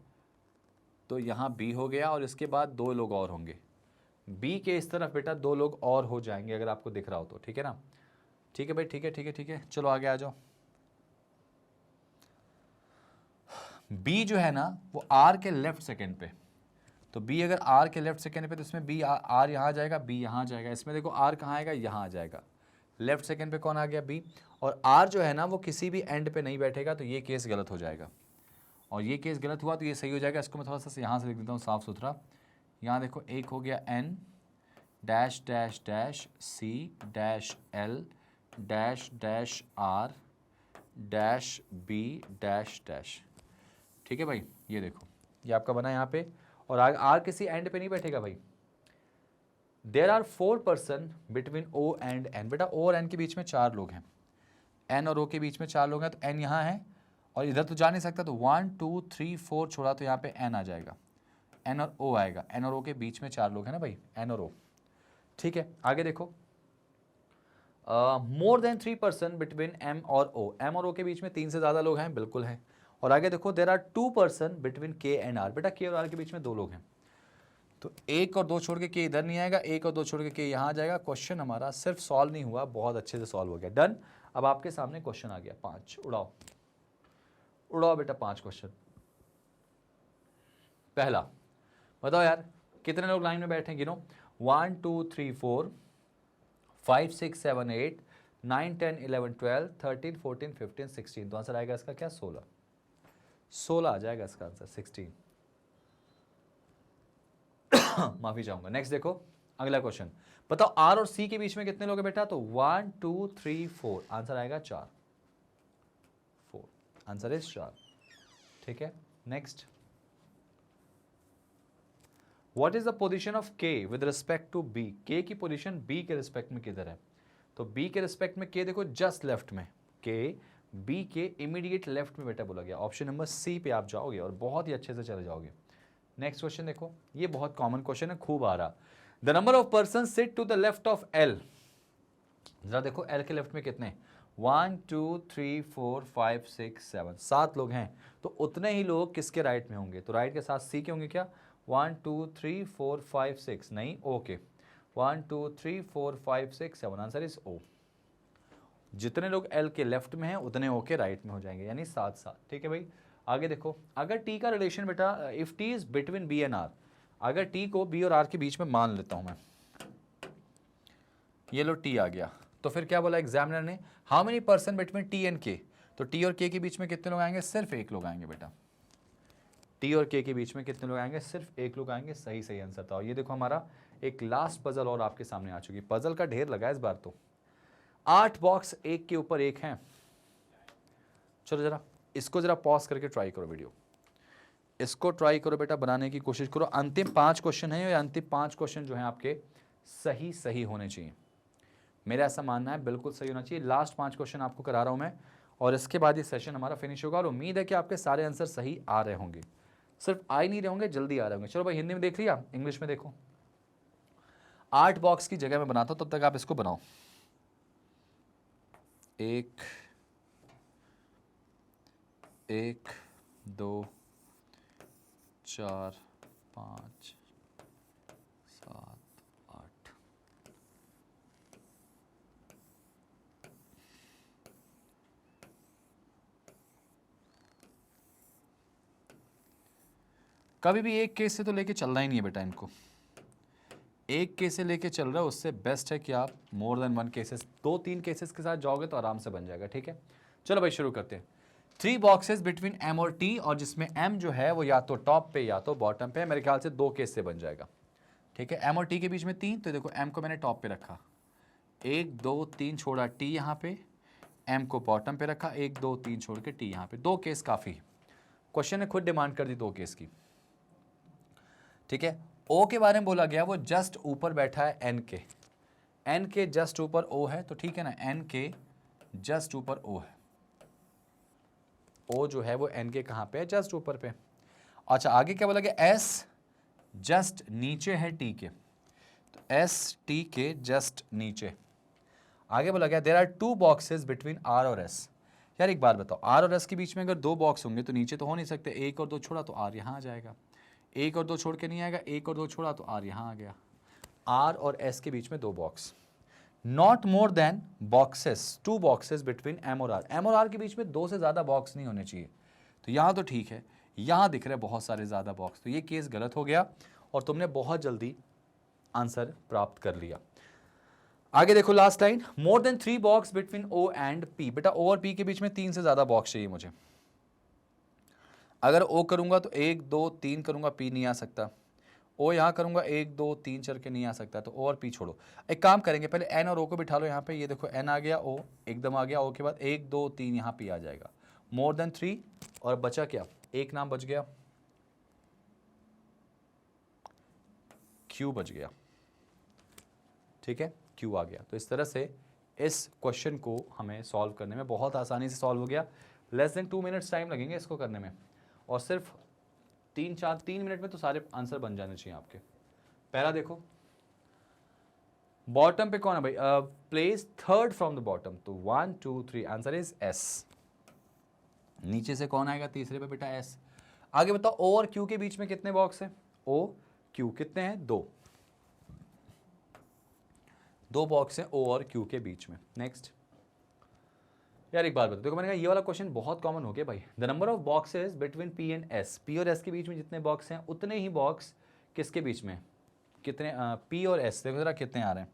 तो यहाँ बी हो गया, और इसके बाद 2 लोग और होंगे बी के इस तरफ बेटा, 2 लोग और हो जाएंगे अगर आपको दिख रहा हो तो। ठीक है ना? ठीक है भाई, ठीक है ठीक है ठीक है, चलो आगे आ जाओ। बी जो है ना वो आर के लेफ्ट सेकेंड पे, तो बी अगर आर के लेफ्ट सेकेंड पे तो इसमें बी आर यहाँ आ जाएगा, बी यहाँ आ जाएगा। इसमें देखो आर कहाँ आएगा? यहाँ आ जाएगा। लेफ्ट सेकेंड पे कौन आ गया? बी। और आर जो है ना वो किसी भी एंड पे नहीं बैठेगा, तो ये केस गलत हो जाएगा, और ये केस गलत हुआ तो ये सही हो जाएगा। इसको मैं थोड़ा सा यहाँ से लिख देता हूँ साफ सुथरा। यहाँ देखो, एक हो गया N dash dash dash C dash L dash dash R dash B dash dash. ठीक है भाई, ये देखो ये आपका बना यहाँ पे, और आर किसी एंड पे नहीं बैठेगा भाई। There are 4 person between O and N. बेटा ओ और एन के बीच में 4 लोग हैं, एन और ओ के बीच में 4 लोग हैं, तो एन यहाँ है और इधर तो जा नहीं सकता, तो 1 2 3 4 छोड़ा तो यहाँ पे एन आ जाएगा, एन और ओ आएगा। एन और ओ के बीच में 4 लोग हैं ना भाई, एन और ओ। ठीक है, आगे देखो, more than 3 person between M और ओ। एम और ओ के बीच में 3 से ज़्यादा लोग हैं, बिल्कुल है। और आगे देखो, देर आर 2 पर्सन बिटवीन के एंड आर। बेटा के और आर के बीच में 2 लोग हैं, तो 1 और 2 छोड़ के के इधर नहीं आएगा, 1 और 2 छोड़ के के यहाँ आ जाएगा। क्वेश्चन हमारा सिर्फ सॉल्व नहीं हुआ, बहुत अच्छे से सॉल्व हो गया। डन। अब आपके सामने क्वेश्चन आ गया 5, उड़ाओ उड़ाओ बेटा 5 क्वेश्चन। पहला बताओ यार, कितने लोग लाइन में बैठे हैं? गिनो, 1 2 3 4 5 6 7 8 9 10 11 12 13 14 15 16। तो आंसर आएगा इसका क्या? 16। 16 आ जाएगा इसका आंसर, 16। माफी चाहूंगा। नेक्स्ट देखो, अगला क्वेश्चन बताओ, आर और सी के बीच में कितने लोग हैं बेटा? तो 1 2 3 4, आंसर आएगा 4, 4, आंसर इज 4। ठीक है, next, what is the position of के विद रिस्पेक्ट टू बी। के की पोजीशन बी के रिस्पेक्ट में किधर है? तो बी के रिस्पेक्ट में के देखो जस्ट लेफ्ट में, के बी के इमीडिएट लेफ्ट में बेटा बोला गया। ऑप्शन नंबर सी पे आप जाओगे और बहुत ही अच्छे से चले जाओगे। नेक्स्ट क्वेश्चन देखो, ये बहुत कॉमन क्वेश्चन है, खूब आ रहा। The number of person sit to the left of L. जरा देखो एल के लेफ्ट में कितने? 1 2 3 4 5 6 7, 7 लोग हैं, तो उतने ही लोग किसके राइट में होंगे? तो राइट के साथ सी के होंगे क्या? 1 2 3 4 5 6, नहीं, ओके, 1 2 3 4 5 6 7, आंसर इज ओ। जितने लोग एल के लेफ्ट में हैं उतने ओ के राइट में हो जाएंगे, यानी 7 7। ठीक है भाई, आगे देखो, अगर टी का रिलेशन बेटा, if T is between B and R, अगर टी को बी और आर के बीच में मान लेता हूं मैं, ये लो टी आ गया, तो फिर क्या बोला एग्जामिनर ने? How many person between T and के। तो टी और के के बीच में कितने लोग आएंगे? सिर्फ 1 लोग आएंगे बेटा। टी और के बीच में कितने लोग आएंगे? सिर्फ 1 लोग आएंगे। सही सही आंसर था। और ये देखो हमारा एक लास्ट पजल और आपके सामने आ चुकी है। पजल का ढेर लगा इस बार तो, 8 बॉक्स एक के ऊपर एक हैं। चलो जरा इसको जरा पॉज करके ट्राई करो वीडियो, इसको ट्राई करो बेटा, बनाने की कोशिश करो। अंतिम 5 क्वेश्चन हैं, ये अंतिम 5 क्वेश्चन जो हैं आपके सही सही होने चाहिए। मेरा ऐसा मानना है बिल्कुल सही होना चाहिए। लास्ट 5 क्वेश्चन आपको करा रहा हूं मैं, और इसके बाद ये सेशन हमारा फिनिश होगा, और उम्मीद है कि आपके सारे आंसर सही आ रहे होंगे। सिर्फ आ ही नहीं रहे होंगे, जल्दी आ रहे होंगे। चलो भाई हिंदी में देख लिया, इंग्लिश में देखो। 8 बॉक्स की जगह मैं बनाता हूं, तब तक आप इसको बनाओ। 1 2 4 5 7 8। कभी भी एक केस से तो लेके चलना ही नहीं है बेटा, इनको एक केस से लेके चल रहा है, उससे बेस्ट है कि आप मोर देन 1 केसेस, 2-3 केसेस के साथ जाओगे तो आराम से बन जाएगा। ठीक है, चलो भाई शुरू करते हैं। 3 बॉक्सेस बिटवीन एम और टी, और जिसमें एम जो है वो या तो टॉप पे या तो बॉटम पे है। मेरे ख्याल से 2 केस से बन जाएगा। ठीक है, एम और टी के बीच में 3, तो देखो एम को मैंने टॉप पे रखा, 1 2 3 छोड़ा टी यहाँ पे, एम को बॉटम पे रखा, 1 2 3 छोड़ के टी यहाँ पे। 2 केस काफ़ी है, क्वेश्चन ने खुद डिमांड कर दी 2 केस की। ठीक है, ओ के बारे में बोला गया वो जस्ट ऊपर बैठा है एन के, एन के जस्ट ऊपर ओ है, तो ठीक है ना, एन के जस्ट ऊपर ओ है। ओ जो है वो एन के कहाँ पे है, जस्ट ऊपर पे। अच्छा आगे क्या बोला गया, एस जस्ट नीचे है टी के, तो एस टी के जस्ट नीचे। आगे बोला गया there are 2 boxes between R और एस। यार एक बात बताओ, आर और एस के बीच में अगर 2 बॉक्स होंगे तो नीचे तो हो नहीं सकते, 1 और 2 छोड़ा तो आर यहाँ आ जाएगा, 1 और 2 छोड़ के नहीं आएगा, 1 और 2 छोड़ा तो आर यहाँ आ गया। आर और एस के बीच में 2 box, not more than boxes 2 boxes between M और आर। एम और आर के बीच में 2 से ज़्यादा बॉक्स नहीं होने चाहिए। तो यहाँ तो ठीक है, यहाँ दिख रहे बहुत सारे ज़्यादा बॉक्स, तो ये केस गलत हो गया और तुमने बहुत जल्दी आंसर प्राप्त कर लिया। आगे देखो last line, more than 3 box between O and P. बेटा ओ और पी के बीच में 3 से ज़्यादा बॉक्स चाहिए मुझे। अगर ओ करूँगा तो 1 2 3 करूँगा, पी नहीं आ सकता। ओ यहाँ करूँगा 1 2 3 चल के नहीं आ सकता, तो ओ और पी छोड़ो। एक काम करेंगे, पहले एन और ओ को बिठा लो यहाँ पे। ये देखो एन आ गया, ओ एकदम आ गया, ओ के बाद 1 2 3 यहाँ पी आ जाएगा। मोर देन 3, और बचा क्या, एक नाम बच गया, क्यू बच गया। ठीक है, क्यू आ गया। तो इस तरह से इस क्वेश्चन को हमें सॉल्व करने में बहुत आसानी से सॉल्व हो गया। लेस देन 2 मिनट्स टाइम लगेंगे इसको करने में, और सिर्फ 3 मिनट में तो सारे आंसर बन जाने चाहिए आपके। पहला देखो, बॉटम पे कौन है भाई, place third from the bottom, तो 1 2 3, आंसर इज एस। नीचे से कौन आएगा तीसरे पे बेटा, एस। आगे बताओ ओ और क्यू के बीच में कितने बॉक्स हैं, ओ क्यू कितने हैं, 2 बॉक्स हैं ओ और क्यू के बीच में। नेक्स्ट यार एक बात बताओ, देखो मैंने कहा ये वाला क्वेश्चन बहुत कॉमन हो गया भाई। The number of boxes between P and S, P और एस के बीच में जितने बॉक्स हैं उतने ही बॉक्स किसके बीच में, कितने, पी और एस, देखो जरा कितने आ रहे हैं।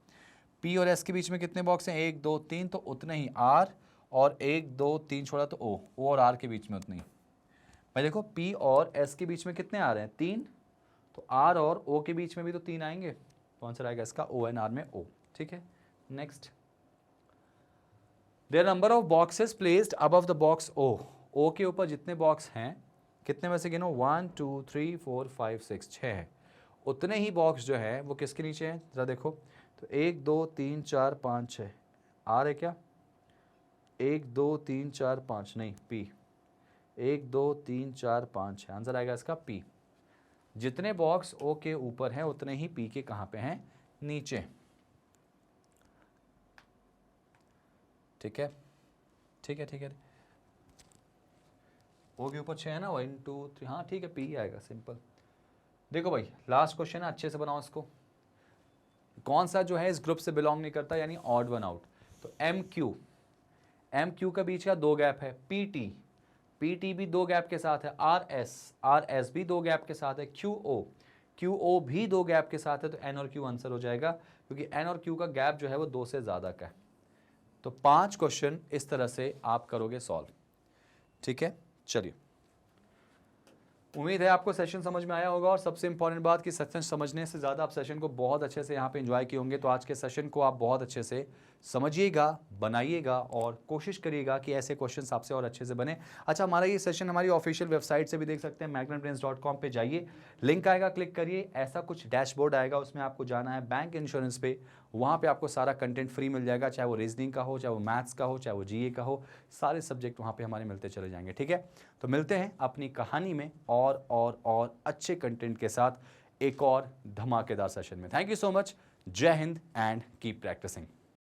पी और एस के बीच में कितने बॉक्स हैं, 1 2 3, तो उतने ही आर, और 1 2 3 छोड़ा तो ओ और आर के बीच में उतने ही। भाई देखो पी और एस के बीच में कितने आ रहे हैं, 3, तो आर और ओ के बीच में भी तो 3 आएंगे, तो आंसर आएगा इसका ओ एन आर में ओ। ठीक है, next, there number of boxes placed above the box O, O के ऊपर जितने बॉक्स हैं, कितने में से गिनो, 1 2 3 4 5 6, 6 है। उतने ही बॉक्स जो है वो किसके नीचे हैं, जरा देखो, तो 1 2 3 4 5 6, आर है क्या, 1 2 3 4 5, नहीं पी, 1 2 3 4 5 है, आंसर आएगा इसका पी। जितने बॉक्स ओ के ऊपर हैं उतने ही पी के कहाँ पे हैं, नीचे। ठीक है, ठीक है, ठीक है, ओ के ऊपर 6 है ना, 1 2 3, हाँ ठीक है, पी आएगा, सिंपल। देखो भाई लास्ट क्वेश्चन है, अच्छे से बनाओ इसको। कौन सा जो है इस ग्रुप से बिलोंग नहीं करता, यानी ऑड वन आउट, तो एम क्यू, एम क्यू का बीच का 2 गैप है, पी टी, पी टी भी 2 गैप के साथ है, आर एस भी 2 गैप के साथ है, क्यू ओ भी 2 गैप के साथ है, तो एन और क्यू आंसर हो जाएगा, क्योंकि एन और क्यू का गैप जो है वो 2 से ज़्यादा का है। तो 5 क्वेश्चन इस तरह से आप करोगे सॉल्व। ठीक है, चलिए उम्मीद है आपको सेशन समझ में आया होगा और सबसे इंपॉर्टेंट बात कि सेशन समझने से ज़्यादा आप सेशन को बहुत अच्छे से यहाँ पे एंजॉय किए होंगे। तो आज के सेशन को आप बहुत अच्छे से समझिएगा, बनाइएगा और कोशिश करिएगा कि ऐसे क्वेश्चंस आपसे और अच्छे से बने। अच्छा, हमारा ये सेशन हमारी ऑफिशियल वेबसाइट से भी देख सकते हैं, magnetbrains.com पे जाइए, लिंक आएगा, क्लिक करिए, ऐसा कुछ डैशबोर्ड आएगा, उसमें आपको जाना है बैंक इंश्योरेंस पे। वहाँ पे आपको सारा कंटेंट फ्री मिल जाएगा, चाहे वो रीजनिंग का हो, चाहे वो मैथ्स का हो, चाहे वो जीए का हो, सारे सब्जेक्ट वहाँ पे हमारे मिलते चले जाएंगे। ठीक है, तो मिलते हैं अपनी कहानी में और अच्छे कंटेंट के साथ एक और धमाकेदार सेशन में। Thank you so much. जय हिंद एंड कीप प्रैक्टिसिंग।